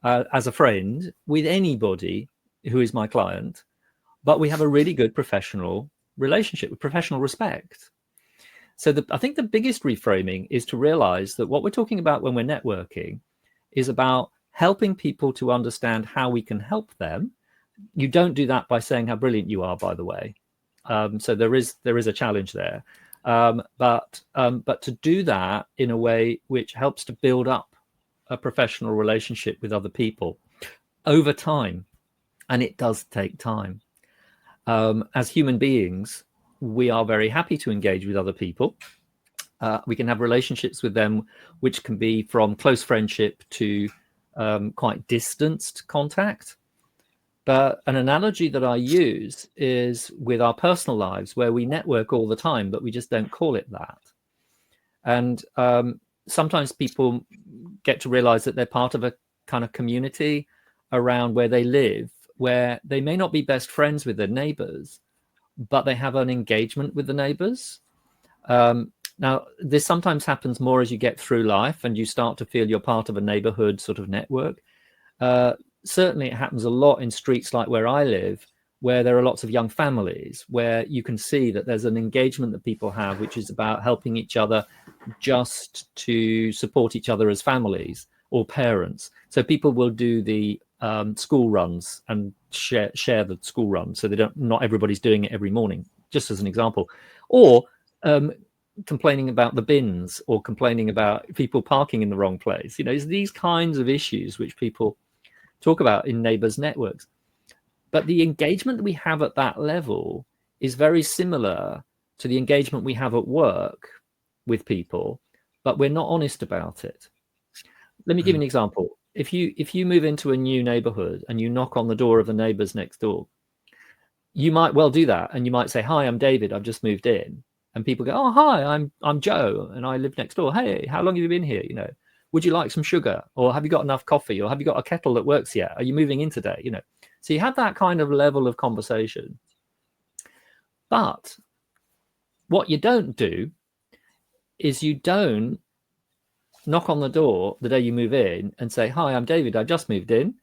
as a friend with anybody who is my client, but we have a really good professional relationship with professional respect. So I think the biggest reframing is to realize that what we're talking about when we're networking is about helping people to understand how we can help them. You don't do that by saying how brilliant you are, by the way. So there is a challenge there. But to do that in a way which helps to build up a professional relationship with other people over time. And it does take time. As human beings, we are very happy to engage with other people. We can have relationships with them, which can be from close friendship to quite distanced contact. But an analogy that I use is with our personal lives, where we network all the time, but we just don't call it that. And sometimes people get to realize that they're part of a kind of community around where they live, where they may not be best friends with their neighbors, but they have an engagement with the neighbors. Now, this sometimes happens more as you get through life and you start to feel you're part of a neighborhood sort of network. Certainly, it happens a lot in streets like where I live, where there are lots of young families, where you can see that there's an engagement that people have, which is about helping each other just to support each other as families or parents. So people will do the school runs and share the school run, so not everybody's doing it every morning, just as an example. Or complaining about the bins, or complaining about people parking in the wrong place. You know, it's these kinds of issues which people talk about in neighbors' networks. But the engagement that we have at that level is very similar to the engagement we have at work with people, but we're not honest about it. Let me give you an example. If you move into a new neighborhood and you knock on the door of the neighbors next door, you might well do that, and you might say, "Hi, I'm David. I've just moved in." And people go, "Oh, hi, I'm Joe, and I live next door. Hey, how long have you been here? You know, would you like some sugar? Or have you got enough coffee? Or have you got a kettle that works yet? Are you moving in today?" You know, so you have that kind of level of conversation. But what you don't do is you don't knock on the door the day you move in and say, "Hi, I'm David. I just moved in.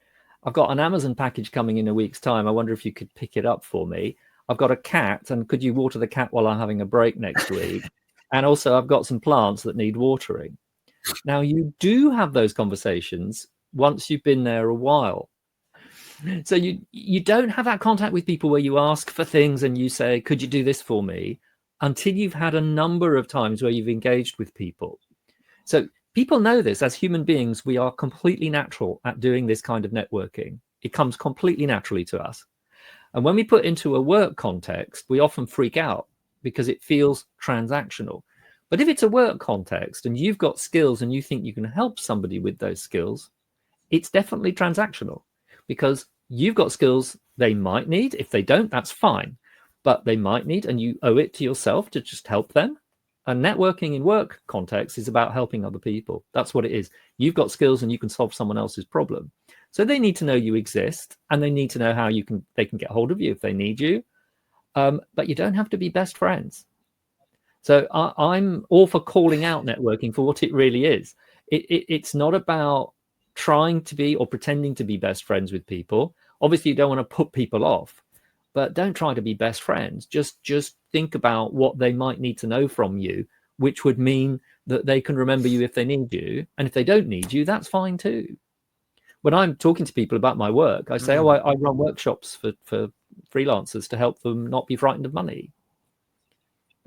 I've got an Amazon package coming in a week's time. I wonder if you could pick it up for me. I've got a cat, and could you water the cat while I'm having a break next week? And also, I've got some plants that need watering." Now, you do have those conversations once you've been there a while. So you don't have that contact with people where you ask for things and you say, "Could you do this for me?" until you've had a number of times where you've engaged with people. So people know this. As human beings, we are completely natural at doing this kind of networking. It comes completely naturally to us. And when we put into a work context, we often freak out because it feels transactional. But if it's a work context and you've got skills and you think you can help somebody with those skills, it's definitely transactional, because you've got skills they might need. If they don't, that's fine. But they might need, and you owe it to yourself to just help them. And networking in work context is about helping other people. That's what it is. You've got skills and you can solve someone else's problem. So they need to know you exist, and they need to know how they can get hold of you if they need you. But you don't have to be best friends. So I'm all for calling out networking for what it really is. It's not about trying to be or pretending to be best friends with people. Obviously, you don't want to put people off, but don't try to be best friends. Just think about what they might need to know from you, which would mean that they can remember you if they need you. And if they don't need you, that's fine too. When I'm talking to people about my work, I say, oh, I run workshops for freelancers to help them not be frightened of money.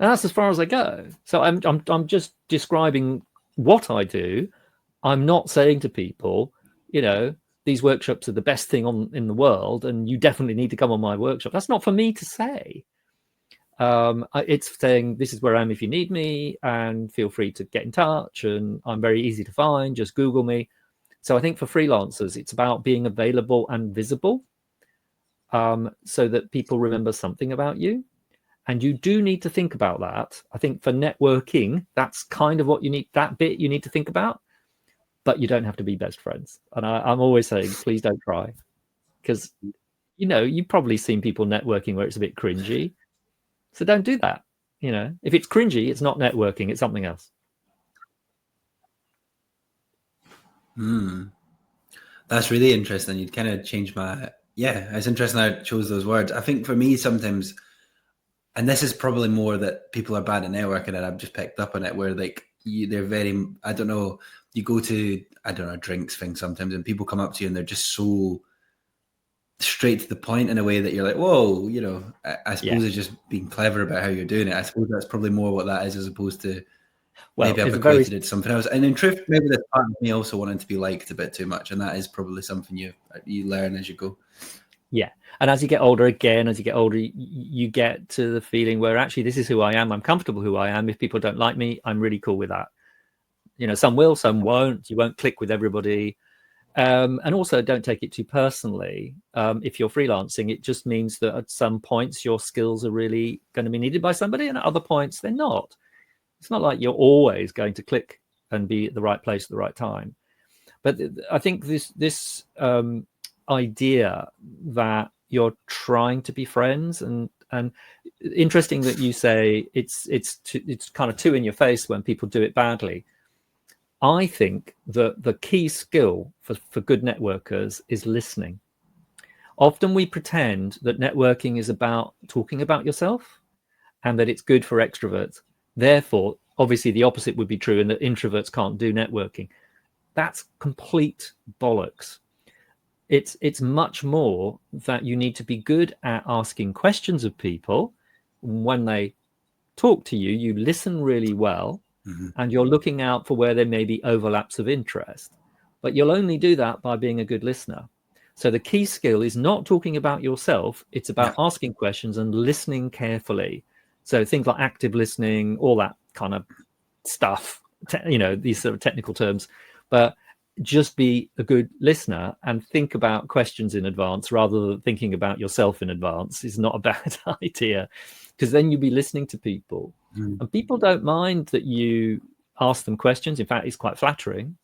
And that's as far as I go. So I'm just describing what I do. I'm not saying to people, these workshops are the best thing in the world, and you definitely need to come on my workshop. That's not for me to say. It's saying this is where I am if you need me, and feel free to get in touch. And I'm very easy to find. Just Google me. So I think for freelancers, it's about being available and visible, so that people remember something about you. And you do need to think about that. I think for networking, that's kind of what you need, that bit you need to think about, but you don't have to be best friends. And I'm always saying, please don't try. Because, you've probably seen people networking where it's a bit cringy. So don't do that. If it's cringy, it's not networking, it's something else. That's really interesting. You'd kind of change it's interesting how I chose those words. I think for me sometimes, and this is probably more that people are bad at networking, and I've just picked up on it, where like they're very, I don't know, you go to, I don't know, a drinks thing sometimes, and people come up to you and they're just so straight to the point in a way that you're like, whoa, I suppose it's just being clever about how you're doing it. I suppose that's probably more what that is, as opposed to maybe I've equated it to something else. And in truth, maybe there's part of me also wanting to be liked a bit too much, and that is probably something you learn as you go. Yeah. And as you get older, you get to the feeling where actually this is who I am. I'm comfortable who I am. If people don't like me, I'm really cool with that. Some will, some won't. You won't click with everybody. And also don't take it too personally. If you're freelancing, it just means that at some points your skills are really going to be needed by somebody, and at other points they're not. It's not like you're always going to click and be at the right place at the right time. But I think this idea that you're trying to be friends, and interesting that you say it's kind of too in your face when people do it badly. I think that the key skill for good networkers is listening. Often we pretend that networking is about talking about yourself and that it's good for extroverts. Therefore, obviously the opposite would be true, and that introverts can't do networking. That's complete bollocks. It's much more that you need to be good at asking questions of people. When they talk to you, you listen really well, and you're looking out for where there may be overlaps of interest. But you'll only do that by being a good listener. So the key skill is not talking about yourself. It's about asking questions and listening carefully. So things like active listening, all that kind of stuff, these sort of technical terms. But just be a good listener and think about questions in advance rather than thinking about yourself in advance is not a bad idea, because then you'll be listening to people. And people don't mind that you ask them questions. In fact, it's quite flattering.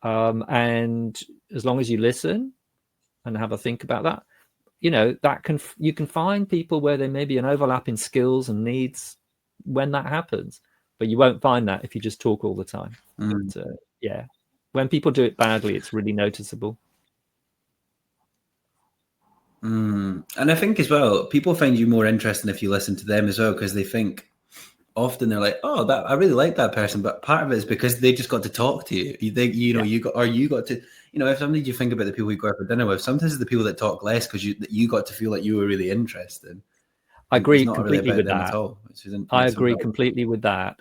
And as long as you listen and have a think about that, you can find people where there may be an overlap in skills and needs when that happens, but you won't find that if you just talk all the time. But, when people do it badly, it's really noticeable. And I think as well, people find you more interesting if you listen to them as well, because they think often they're like, oh, I really like that person, but part of it is because they just got to talk to you. You think, you got to, if somebody you think about the people you go out for dinner with, sometimes it's the people that talk less because you got to feel like you were really interested. I agree completely with that. I agree completely with that.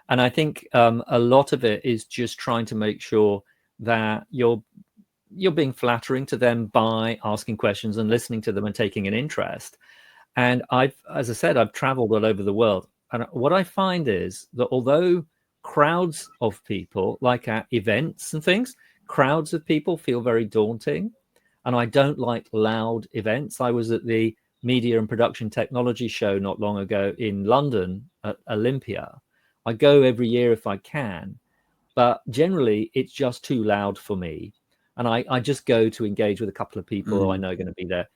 And I think a lot of it is just trying to make sure that you're being flattering to them by asking questions and listening to them and taking an interest. And as I said, I've traveled all over the world. And what I find is that although crowds of people, like at events and things, crowds of people feel very daunting. And I don't like loud events. I was at the Media and Production Technology show not long ago in London at Olympia. I go every year if I can, but generally it's just too loud for me. and I just go to engage with a couple of people I know are going to be there,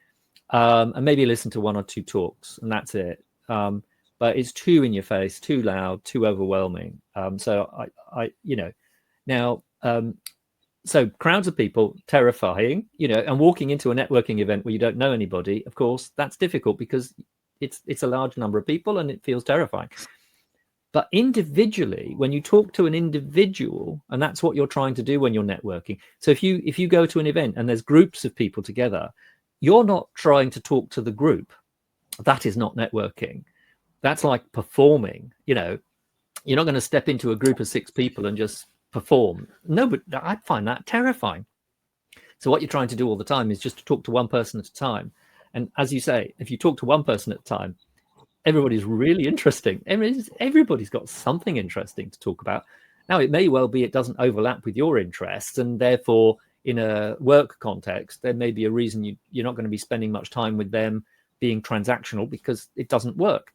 and maybe listen to one or two talks, and that's it. But it's too in your face, too loud, too overwhelming. So I now. So crowds of people, terrifying, and walking into a networking event where you don't know anybody, of course, that's difficult because it's a large number of people and it feels terrifying. But individually, when you talk to an individual, and that's what you're trying to do when you're networking. So if you go to an event and there's groups of people together, you're not trying to talk to the group. That is not networking. That's like performing. You're not going to step into a group of 6 people and just perform. No, but I find that terrifying. So what you're trying to do all the time is just to talk to one person at a time. And as you say, if you talk to one person at a time, everybody's really interesting. Everybody's got something interesting to talk about. Now, it may well be it doesn't overlap with your interests, and therefore, in a work context, there may be a reason you're not going to be spending much time with them being transactional because it doesn't work.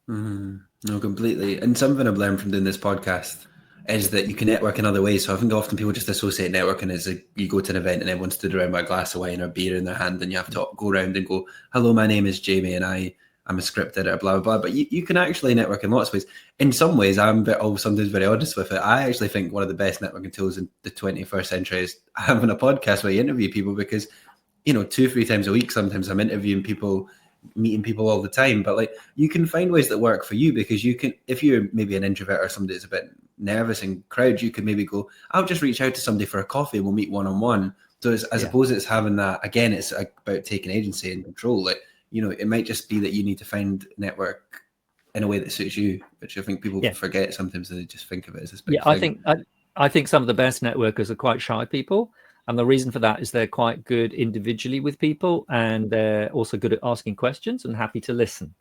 No, completely. And something I've learned from doing this podcast is that you can network in other ways. So I think often people just associate networking as you go to an event and everyone's stood around with a glass of wine or beer in their hand, and you have to go around and go, hello, my name is Jamie and I'm a script editor, blah, blah, blah. But you can actually network in lots of ways. In some ways, I'm sometimes very honest with it. I actually think one of the best networking tools in the 21st century is having a podcast where you interview people, because, 2-3 times a week, sometimes I'm interviewing people, meeting people all the time. But like, you can find ways that work for you, because you can, if you're maybe an introvert or somebody that's a bit nervous in crowds, you can maybe go, I'll just reach out to somebody for a coffee and we'll meet one-on-one. So I suppose it's having that, again, it's about taking agency and control. Like, it might just be that you need to find network in a way that suits you, which I think people forget sometimes. They just think of it as this big thing. I think some of the best networkers are quite shy people. And the reason for that is they're quite good individually with people, and they're also good at asking questions and happy to listen.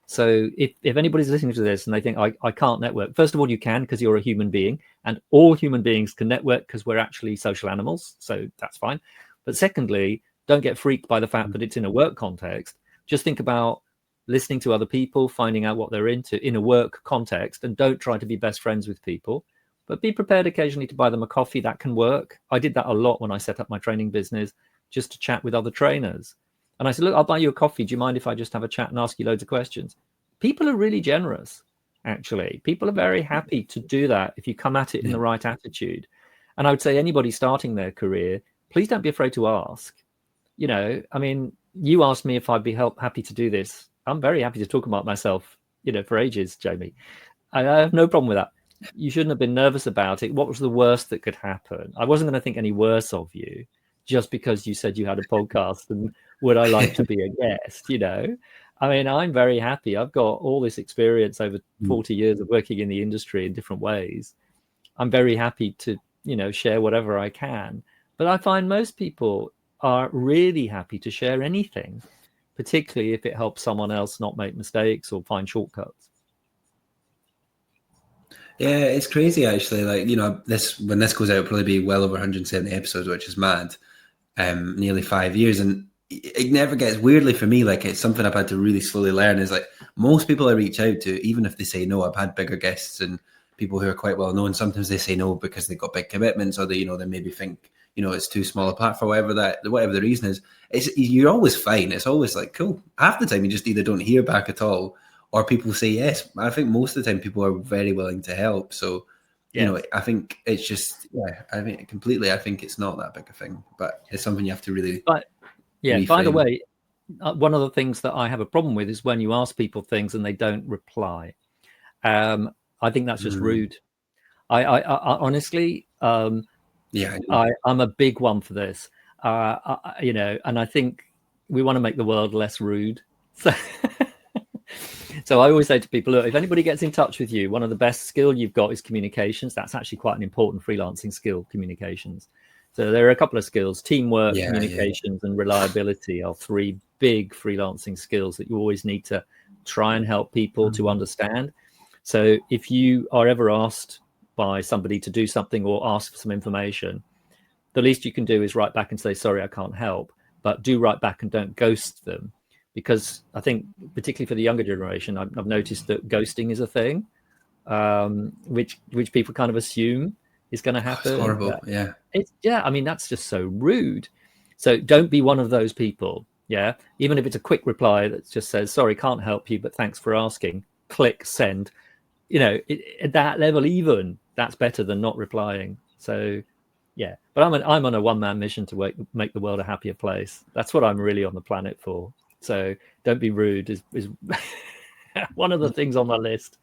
So if anybody's listening to this and they think, I can't network, first of all, you can, because you're a human being, and all human beings can network because we're actually social animals. So that's fine. But secondly, don't get freaked by the fact that it's in a work context. Just think about listening to other people, finding out what they're into in a work context, and don't try to be best friends with people, but be prepared occasionally to buy them a coffee. That can work. I did that a lot when I set up my training business, just to chat with other trainers. And I said, look, I'll buy you a coffee. Do you mind if I just have a chat and ask you loads of questions? People are really generous, actually. People are very happy to do that if you come at it in the right attitude. And I would say anybody starting their career, please don't be afraid to ask. I mean, you asked me if I'd be happy to do this. I'm very happy to talk about myself, for ages, Jamie. I have no problem with that. You shouldn't have been nervous about it. What was the worst that could happen? I wasn't going to think any worse of you just because you said you had a podcast and would I like to be a guest, I mean, I'm very happy. I've got all this experience over 40 years of working in the industry in different ways. I'm very happy to, share whatever I can. But I find most people are really happy to share anything, particularly if it helps someone else not make mistakes or find shortcuts. Yeah, it's crazy actually. Like, when this goes out, it'll probably be well over 170 episodes, which is mad. Nearly 5 years, and it never gets, weirdly for me, like, it's something I've had to really slowly learn, is like, most people I reach out to, even if they say no, I've had bigger guests and people who are quite well known, sometimes they say no because they've got big commitments, or they maybe think, it's too small a platform, whatever the reason is. You're always fine. It's always like, cool. Half the time you just either don't hear back at all, or people say yes. I think most of the time people are very willing to help. So, I think it's just, I mean, completely, I think it's not that big a thing, but it's something you have to really. But by the way, one of the things that I have a problem with is when you ask people things and they don't reply. I think that's just rude. I honestly, I'm a big one for this, and I think we want to make the world less rude. So I always say to people, look, if anybody gets in touch with you, one of the best skill you've got is communications. That's actually quite an important freelancing skill, communications. So there are a couple of skills: teamwork, communications, and reliability are 3 big freelancing skills that you always need to try and help people to understand. So if you are ever asked by somebody to do something or ask for some information, the least you can do is write back and say, sorry, I can't help, but do write back and don't ghost them. Because I think, particularly for the younger generation, I've noticed that ghosting is a thing, which people kind of assume is going to Oh, it's happen. horrible. Yeah. I mean, that's just so rude. So don't be one of those people. Yeah, even if it's a quick reply that just says, sorry, can't help you, but thanks for asking, click send. At that level, even that's better than not replying. So yeah, but I'm on a one-man mission to make the world a happier place. That's what I'm really on the planet for. So don't be rude is one of the things on my list.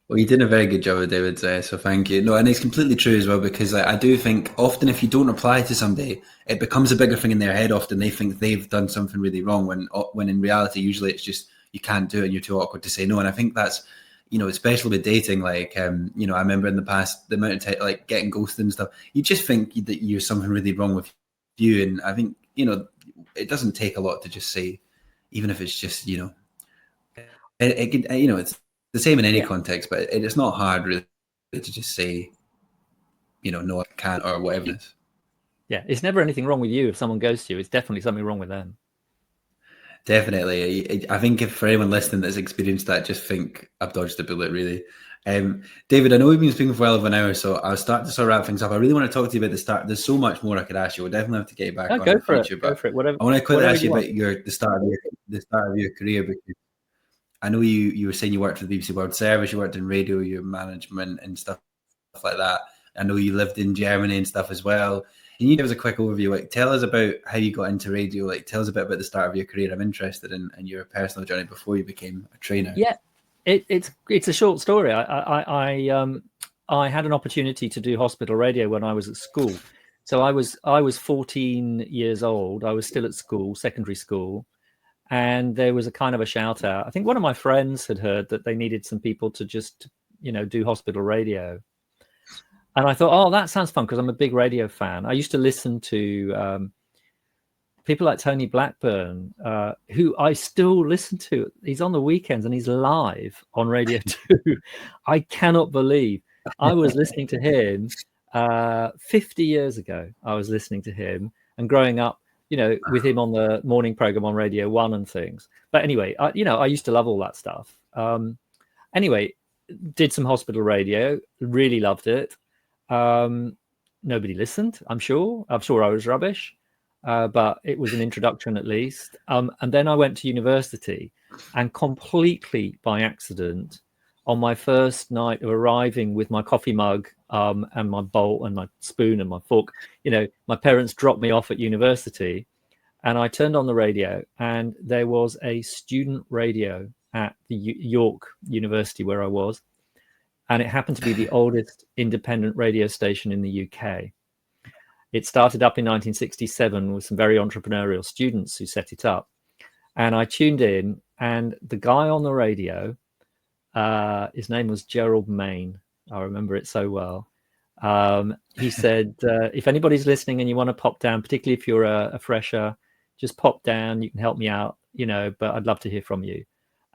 Well, you did a very good job of David, so thank you. No, and it's completely true as well, because I do think often if you don't reply to somebody, it becomes a bigger thing in their head. Often they think they've done something really wrong, when in reality, usually it's just you can't do it and you're too awkward to say no. And I think that's, especially with dating, like, I remember in the past, the amount of time, like getting ghosted and stuff, you just think that you're something really wrong with you. And I think, it doesn't take a lot to just say, even if it's just, it can, it's the same in any context, but it's not hard really to just say, no, I can't, or whatever it is. Yeah, it's never anything wrong with you if someone goes to you. It's definitely something wrong with them. Definitely. I think if for anyone listening that's experienced that, just think I've dodged a bullet, really. David, I know we've been speaking for well over an hour, so I'll start to sort of wrap things up. I really want to talk to you about the start. There's so much more I could ask you. We'll definitely have to get you back on in the future. Go for it. Whatever, I want to quickly ask you want. about the start of your career, because I know you were saying you worked for the BBC World Service, you worked in radio, your management and stuff like that. I know you lived in Germany and stuff as well. Can you give us a quick overview? Like, tell us about how you got into radio. Like, tell us a bit about the start of your career. I'm interested in your personal journey before you became a trainer. Yeah, it's a short story. I had an opportunity to do hospital radio when I was at school. So I was 14 years old. I was still at school, secondary school, and there was a kind of a shout out. I think one of my friends had heard that they needed some people to just do hospital radio. And I thought, oh, that sounds fun, because I'm a big radio fan. I used to listen to people like Tony Blackburn, who I still listen to. He's on the weekends and he's live on Radio 2. I cannot believe I was listening to him 50 years ago. I was listening to him and growing up, with him on the morning program on Radio 1 and things. But anyway, I used to love all that stuff. Anyway, did some hospital radio, really loved it. Nobody listened, I'm sure I was rubbish, but it was an introduction at least. And then I went to university, and completely by accident, on my first night of arriving with my coffee mug and my bowl and my spoon and my fork, my parents dropped me off at university, and I turned on the radio, and there was a student radio at the York University where I was. And it happened to be the oldest independent radio station in the UK. It started up in 1967 with some very entrepreneurial students who set it up. And I tuned in, and the guy on the radio, his name was Gerald Main. I remember it so well. He said, if anybody's listening and you want to pop down, particularly if you're a fresher, just pop down. You can help me out, but I'd love to hear from you.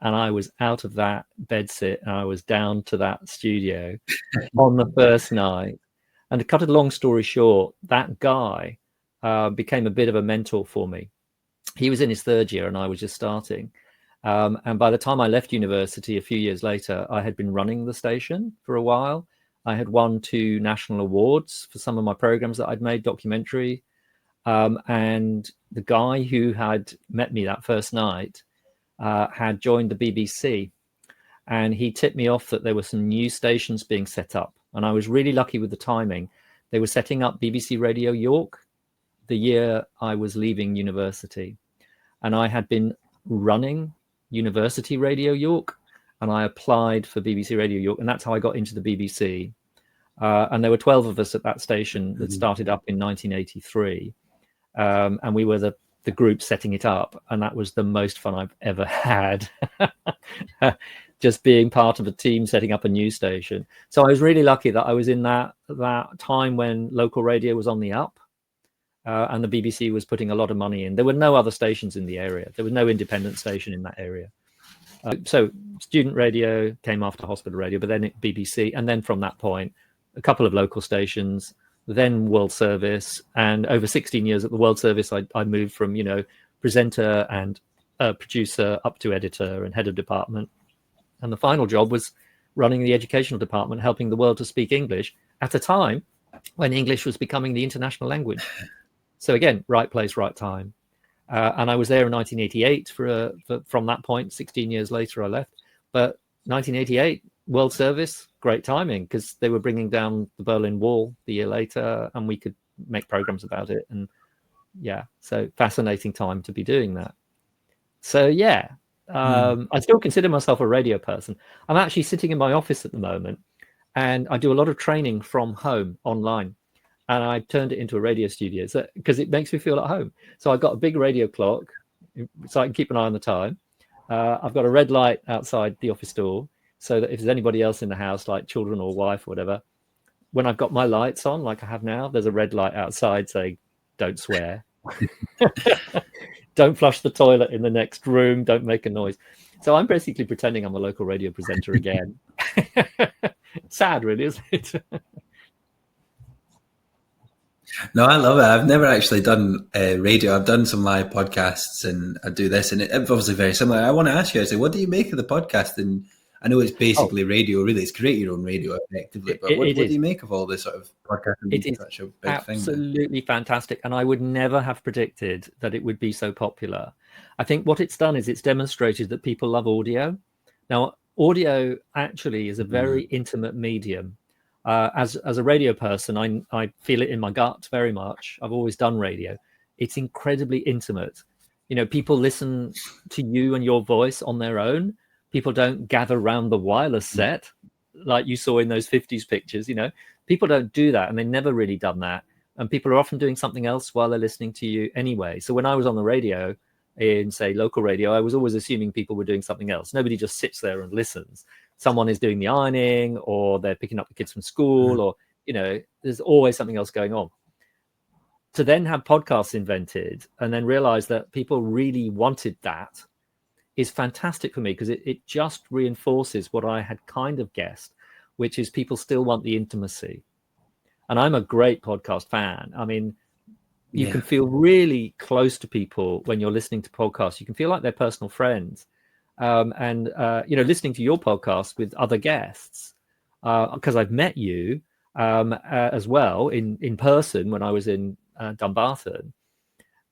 And I was out of that bedsit, and I was down to that studio on the first night. And to cut a long story short, that guy became a bit of a mentor for me. He was in his third year and I was just starting. And by the time I left university a few years later, I had been running the station for a while. I had won 2 national awards for some of my programs that I'd made, documentary. And the guy who had met me that first night had joined the BBC, and he tipped me off that there were some new stations being set up, and I was really lucky with the timing. They were setting up BBC Radio York the year I was leaving university, and I had been running University Radio York, and I applied for BBC Radio York, and that's how I got into the BBC. And there were 12 of us at that station that started up in 1983, and we were the group setting it up, and that was the most fun I've ever had. Just being part of a team setting up a news station. So I was really lucky that I was in that time when local radio was on the up, and the BBC was putting a lot of money in. There were no other stations in the area. There was no independent station in that area. So student radio came after hospital radio, but then BBC, and then from that point, a couple of local stations, then World Service, and over 16 years at the World Service, I moved from, presenter and producer up to editor and head of department. And the final job was running the educational department, helping the world to speak English at a time when English was becoming the international language. So again, right place, right time. And I was there in 1988 from that point. 16 years later, I left. But 1988, World Service, great timing, because they were bringing down the Berlin Wall the year later, and we could make programs about it. And yeah, so fascinating time to be doing that. So yeah, I still consider myself a radio person. I'm actually sitting in my office at the moment, and I do a lot of training from home online. And I turned it into a radio studio because it makes me feel at home. So I've got a big radio clock, so I can keep an eye on the time. I've got a red light outside the office door, so that if there's anybody else in the house, like children or wife or whatever, when I've got my lights on, like I have now, there's a red light outside saying, "Don't swear." Don't flush the toilet in the next room. Don't make a noise. So I'm basically pretending I'm a local radio presenter again. Sad, really, isn't it? No, I love it. I've never actually done radio. I've done some live podcasts, and I do this, and it's obviously very similar. I want to ask you, I say, what do you make of the podcast? And I know it's basically radio, really. It's create your own radio effectively. But what do you make of all this sort of podcasting? It is such a big absolutely fantastic. And I would never have predicted that it would be so popular. I think what it's done is it's demonstrated that people love audio. Now, audio actually is a very intimate medium. As a radio person, I feel it in my gut very much. I've always done radio. It's incredibly intimate. You know, people listen to you and your voice on their own. People don't gather around the wireless set like you saw in those 50s pictures. You know, people don't do that, and they've never really done that. And people are often doing something else while they're listening to you anyway. So when I was on the radio, in say local radio, I was always assuming people were doing something else. Nobody just sits there and listens. Someone is doing the ironing, or they're picking up the kids from school, or, you know, there's always something else going on. To then have podcasts invented and then realize that people really wanted that is fantastic for me, because it just reinforces what I had kind of guessed, which is people still want the intimacy. And I'm a great podcast fan. I mean, you can feel really close to people when you're listening to podcasts. You can feel like they're personal friends. And you know, listening to your podcast with other guests, because I've met you as well in person when I was in Dumbarton.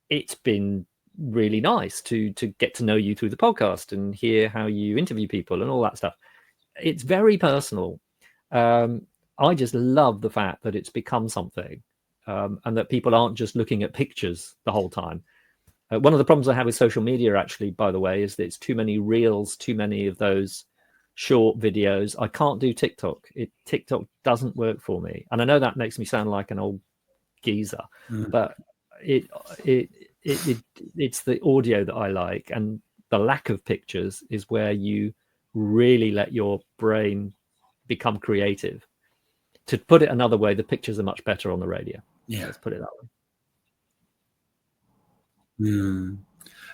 It's been really nice to get to know you through the podcast and hear how you interview people and all that stuff. It's very personal. I just love the fact that it's become something, and that people aren't just looking at pictures the whole time. One of the problems I have with social media, actually, by the way, is that it's too many reels, too many of those short videos. I can't do TikTok. TikTok doesn't work for me. And I know that makes me sound like an old geezer, but it's the audio that I like, and the lack of pictures is where you really let your brain become creative. To put it another way, the pictures are much better on the radio. Yeah, let's put it that way.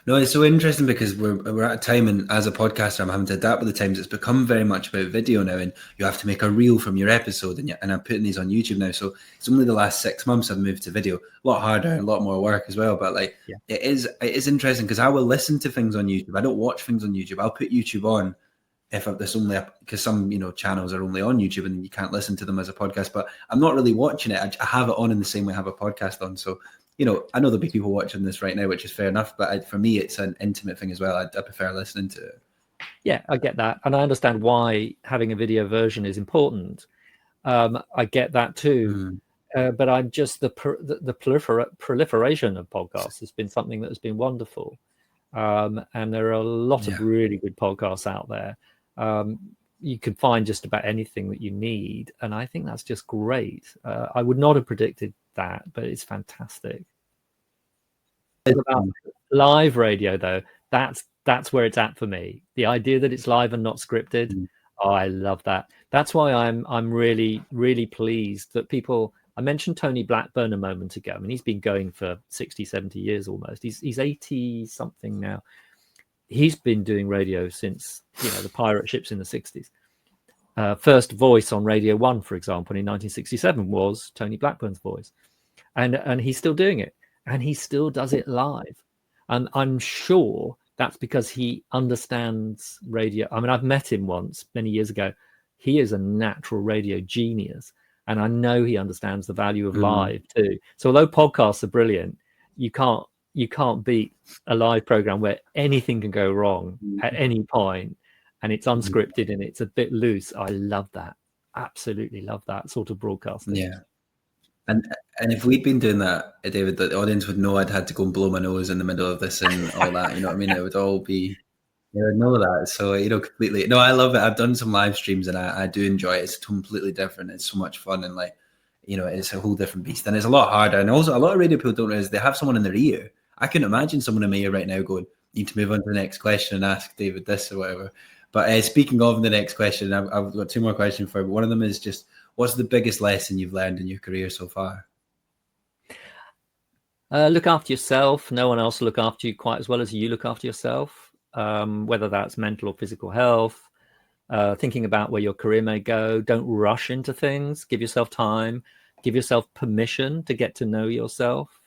No, it's so interesting because we're at a time, and as a podcaster, I'm having to adapt with the times. It's become very much about video now, and you have to make a reel from your episode, and I'm putting these on YouTube now. So it's only the last 6 months I've moved to video. A lot harder and a lot more work as well. But like, it is interesting because I will listen to things on YouTube. I don't watch things on YouTube. I'll put YouTube on if there's only because some channels are only on YouTube and you can't listen to them as a podcast. But I'm not really watching it. I have it on in the same way I have a podcast on. So I know there'll be people watching this right now, which is fair enough. But for me, it's an intimate thing as well. I prefer listening to it. Yeah, I get that. And I understand why having a video version is important. I get that too. But I'm just the proliferation of podcasts has been something that has been wonderful. And there are a lot of really good podcasts out there. You can find just about anything that you need. And I think that's just great. I would not have predicted that, but it's fantastic. About live radio, though, that's where it's at for me. The idea that it's live and not scripted, I love that. That's why I'm really, really pleased that people. I mentioned Tony Blackburn a moment ago. I mean, he's been going for 60, 70 years almost. He's 80 something now. He's been doing radio since the pirate ships in the 60s. First voice on Radio 1, for example, in 1967 was Tony Blackburn's voice. And he's still doing it. And he still does it live. And I'm sure that's because he understands radio. I mean, I've met him once many years ago. he is a natural radio genius. And I know he understands the value of live too. So although podcasts are brilliant, you can't beat a live program where anything can go wrong at any point, and it's unscripted and it's a bit loose. I love that. Absolutely love that sort of broadcasting. Yeah. And if we'd been doing that, David, the audience would know I'd had to go and blow my nose in the middle of this and all that. You know what I mean? It would all be, they would know that. So, completely. No, I love it. I've done some live streams and I do enjoy it. It's completely different. It's so much fun and it's a whole different beast. And it's a lot harder. And also, a lot of radio people don't realize they have someone in their ear. I can imagine someone in my ear right now going, "You need to move on to the next question and ask David this or whatever." But speaking of the next question, I've got two more questions for you. But one of them is just, what's the biggest lesson you've learned in your career so far? Look after yourself. No one else will look after you quite as well as you look after yourself, whether that's mental or physical health, thinking about where your career may go. Don't rush into things. Give yourself time. Give yourself permission to get to know yourself,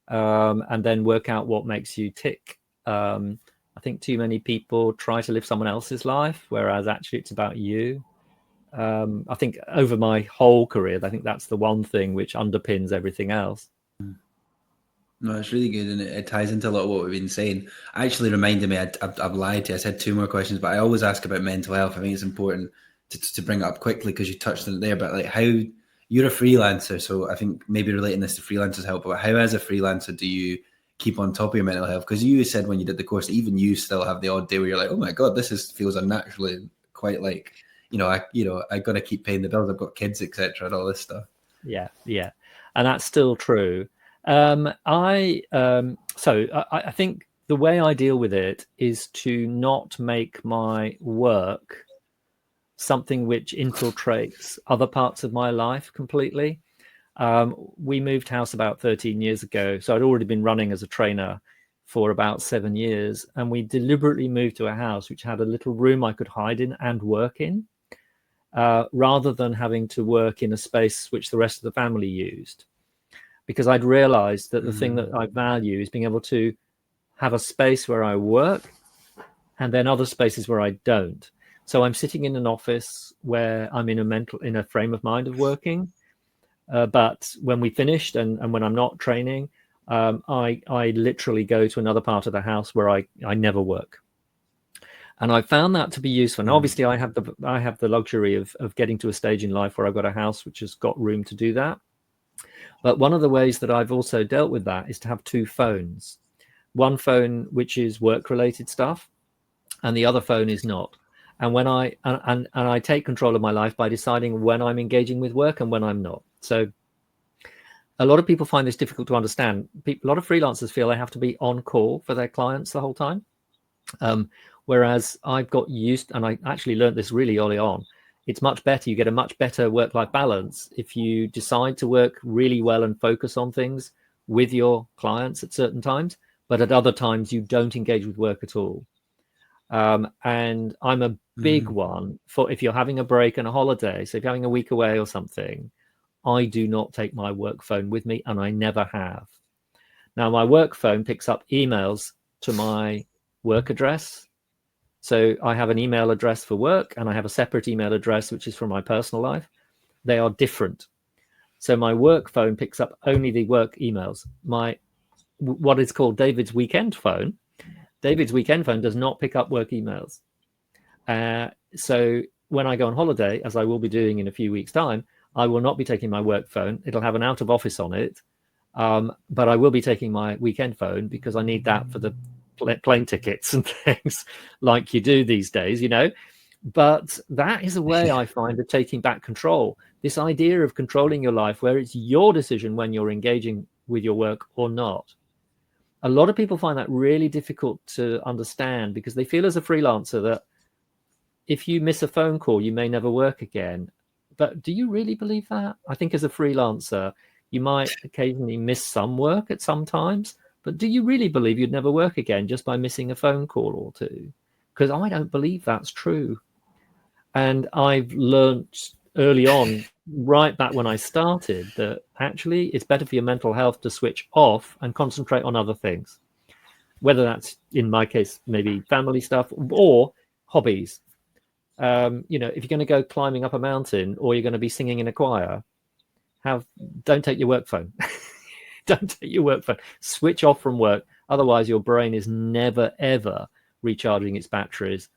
and then work out what makes you tick. I think too many people try to live someone else's life, whereas actually it's about you. I think over my whole career, I think that's the one thing which underpins everything else. No, it's really good, and it ties into a lot of what we've been saying. Actually reminded me, I've lied to you. I said two more questions, but I always ask about mental health. I think it's important to bring it up quickly because you touched on it there, but like how you're a freelancer. So I think maybe relating this to freelancers help, but how as a freelancer do you keep on top of your mental health? Because you said when you did the course, even you still have the odd day where you're like, oh my God, feels unnaturally quite like, I got to keep paying the bills. I've got kids, etc., and all this stuff. Yeah. And that's still true. I think the way I deal with it is to not make my work something which infiltrates other parts of my life completely. We moved house about 13 years ago, so I'd already been running as a trainer for about 7 years, and we deliberately moved to a house which had a little room I could hide in and work in, rather than having to work in a space which the rest of the family used. Because I'd realized that the thing that I value is being able to have a space where I work and then other spaces where I don't. So I'm sitting in an office where I'm in a frame of mind of working. But when we finished and when I'm not training, I literally go to another part of the house where I never work. And I found that to be useful. And obviously I have the luxury of getting to a stage in life where I've got a house which has got room to do that. But one of the ways that I've also dealt with that is to have two phones. One phone which is work-related stuff, and the other phone is not. And when I take control of my life by deciding when I'm engaging with work and when I'm not. So a lot of people find this difficult to understand. A lot of freelancers feel they have to be on call for their clients the whole time. Whereas I've got used, and I actually learned this really early on, it's much better. You get a much better work-life balance if you decide to work really well and focus on things with your clients at certain times, but at other times you don't engage with work at all. And I'm a big one for if you're having a break and a holiday. So if you're having a week away or something, I do not take my work phone with me, and I never have. Now, my work phone picks up emails to my work address. So I have an email address for work, and I have a separate email address, which is for my personal life. They are different. So my work phone picks up only the work emails. What is called David's weekend phone. David's weekend phone does not pick up work emails. So when I go on holiday, as I will be doing in a few weeks' time, I will not be taking my work phone. It'll have an out of office on it. But I will be taking my weekend phone because I need that for the plane tickets and things like you do these days, But that is a way I find of taking back control. This idea of controlling your life where it's your decision when you're engaging with your work or not. A lot of people find that really difficult to understand because they feel as a freelancer that if you miss a phone call, you may never work again. But do you really believe that? I think as a freelancer, you might occasionally miss some work at some times, but do you really believe you'd never work again just by missing a phone call or two? Because I don't believe that's true. And I've learned early on, right back when I started, that actually it's better for your mental health to switch off and concentrate on other things, whether that's, in my case, maybe family stuff or hobbies. You know, if you're going to go climbing up a mountain or you're going to be singing in a choir, don't take your work phone. Don't take your work phone. Switch off from work. Otherwise, your brain is never, ever recharging its batteries.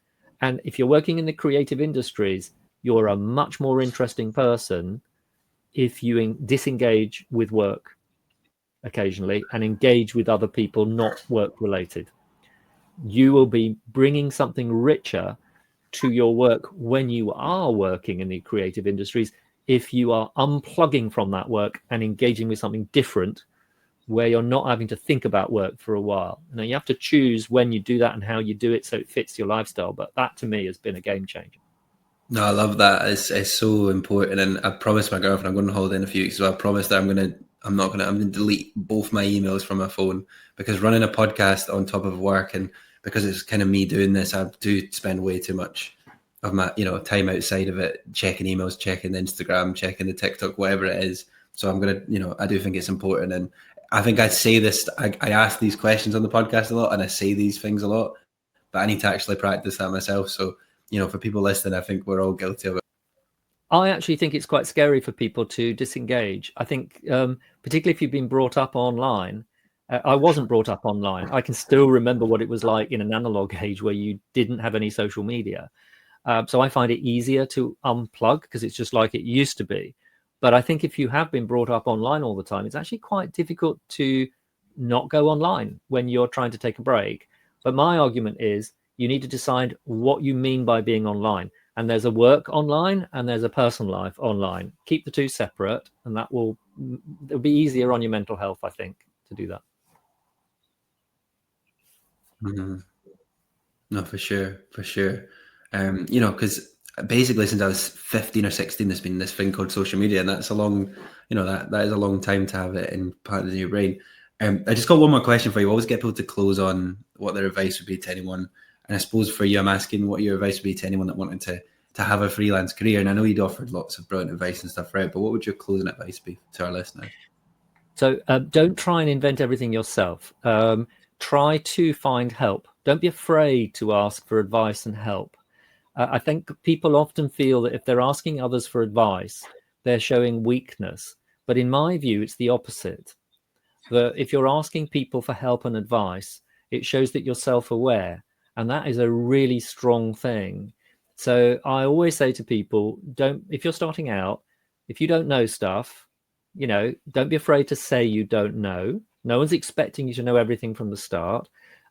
And if you're working in the creative industries, you're a much more interesting person if you disengage with work occasionally and engage with other people not work related. You will be bringing something richer to your work when you are working in the creative industries if you are unplugging from that work and engaging with something different where you're not having to think about work for a while. Now, you have to choose when you do that and how you do it so it fits your lifestyle. But that, to me, has been a game changer. No, I love that. It's so important. And I promised my girlfriend I'm going on holiday in a few weeks. So I promised that I'm going to delete both my emails from my phone, because running a podcast on top of work, and because it's kind of me doing this, I do spend way too much of my, time outside of it, checking emails, checking Instagram, checking the TikTok, whatever it is. So I'm going to, I do think it's important. And I think I say this, I ask these questions on the podcast a lot and I say these things a lot, but I need to actually practice that myself. So, for people listening, I think we're all guilty of it. I actually think it's quite scary for people to disengage. I think, particularly if you've been brought up online. I wasn't brought up online. I can still remember what it was like in an analog age where you didn't have any social media. So I find it easier to unplug because it's just like it used to be. But I think if you have been brought up online all the time, it's actually quite difficult to not go online when you're trying to take a break. But my argument is you need to decide what you mean by being online. And there's a work online and there's a personal life online. Keep the two separate, and it'll be easier on your mental health, I think, to do that. Mm-hmm. No, for sure, for sure. Because basically since I was 15 or 16, there's been this thing called social media, and that's a long, that is a long time to have it in part of your brain. I just got one more question for you. I always get people to close on what their advice would be to anyone. And I suppose for you, I'm asking what your advice would be to anyone that wanted to have a freelance career. And I know you'd offered lots of brilliant advice and stuff, right? But what would your closing advice be to our listeners? So don't try and invent everything yourself. Try to find help. Don't be afraid to ask for advice and help. I think people often feel that if they're asking others for advice, they're showing weakness. But in my view, it's the opposite. That if you're asking people for help and advice, it shows that you're self-aware. And that is a really strong thing. So I always say to people, if you're starting out, if you don't know stuff, don't be afraid to say you don't know. No one's expecting you to know everything from the start.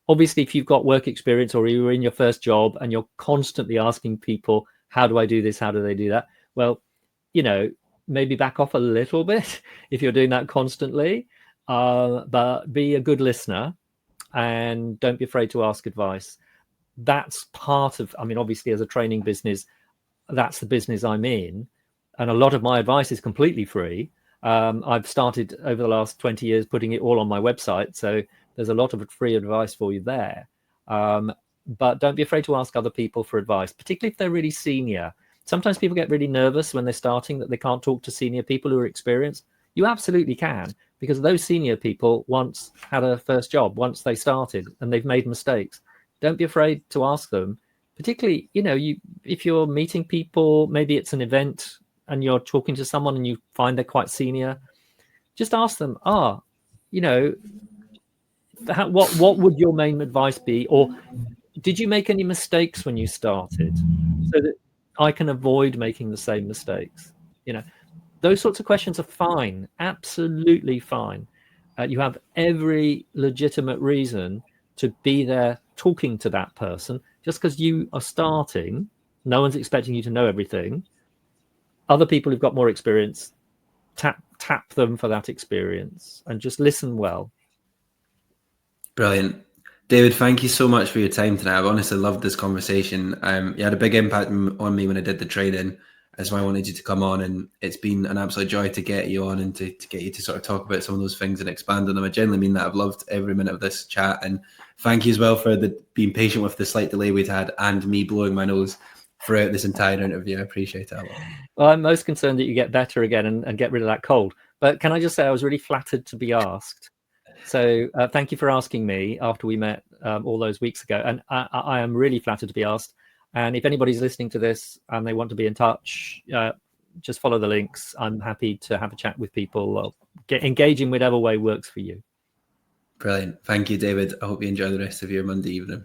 Obviously, if you've got work experience or you're in your first job and you're constantly asking people, how do I do this? How do they do that? Well, maybe back off a little bit if you're doing that constantly, but be a good listener and don't be afraid to ask advice. That's part of, obviously as a training business, that's the business I'm in. And a lot of my advice is completely free. I've started over the last 20 years putting it all on my website. So there's a lot of free advice for you there. But don't be afraid to ask other people for advice, particularly if they're really senior. Sometimes people get really nervous when they're starting that they can't talk to senior people who are experienced. You absolutely can, because those senior people once had a first job, once they started, and they've made mistakes. Don't be afraid to ask them, particularly, if you're meeting people, maybe it's an event and you're talking to someone and you find they're quite senior, just ask them, what would your main advice be? Or did you make any mistakes when you started so that I can avoid making the same mistakes? Those sorts of questions are fine, absolutely fine. You have every legitimate reason to be there talking to that person. Just because you are starting, no one's expecting you to know everything. Other people who've got more experience, tap them for that experience and just listen well. Brilliant. David, thank you so much for your time tonight. I've honestly loved this conversation. You had a big impact on me when I did the training. That's why I wanted you to come on, and it's been an absolute joy to get you on and to get you to sort of talk about some of those things and expand on them. I genuinely mean that. I've loved every minute of this chat, and thank you as well for being patient with the slight delay we'd had and me blowing my nose throughout this entire interview. I appreciate it a lot. Well, I'm most concerned that you get better again and get rid of that cold. But can I just say I was really flattered to be asked. So thank you for asking me after we met all those weeks ago. And I am really flattered to be asked. And if anybody's listening to this and they want to be in touch, just follow the links. I'm happy to have a chat with people or engage in whatever way works for you. Brilliant. Thank you, David. I hope you enjoy the rest of your Monday evening.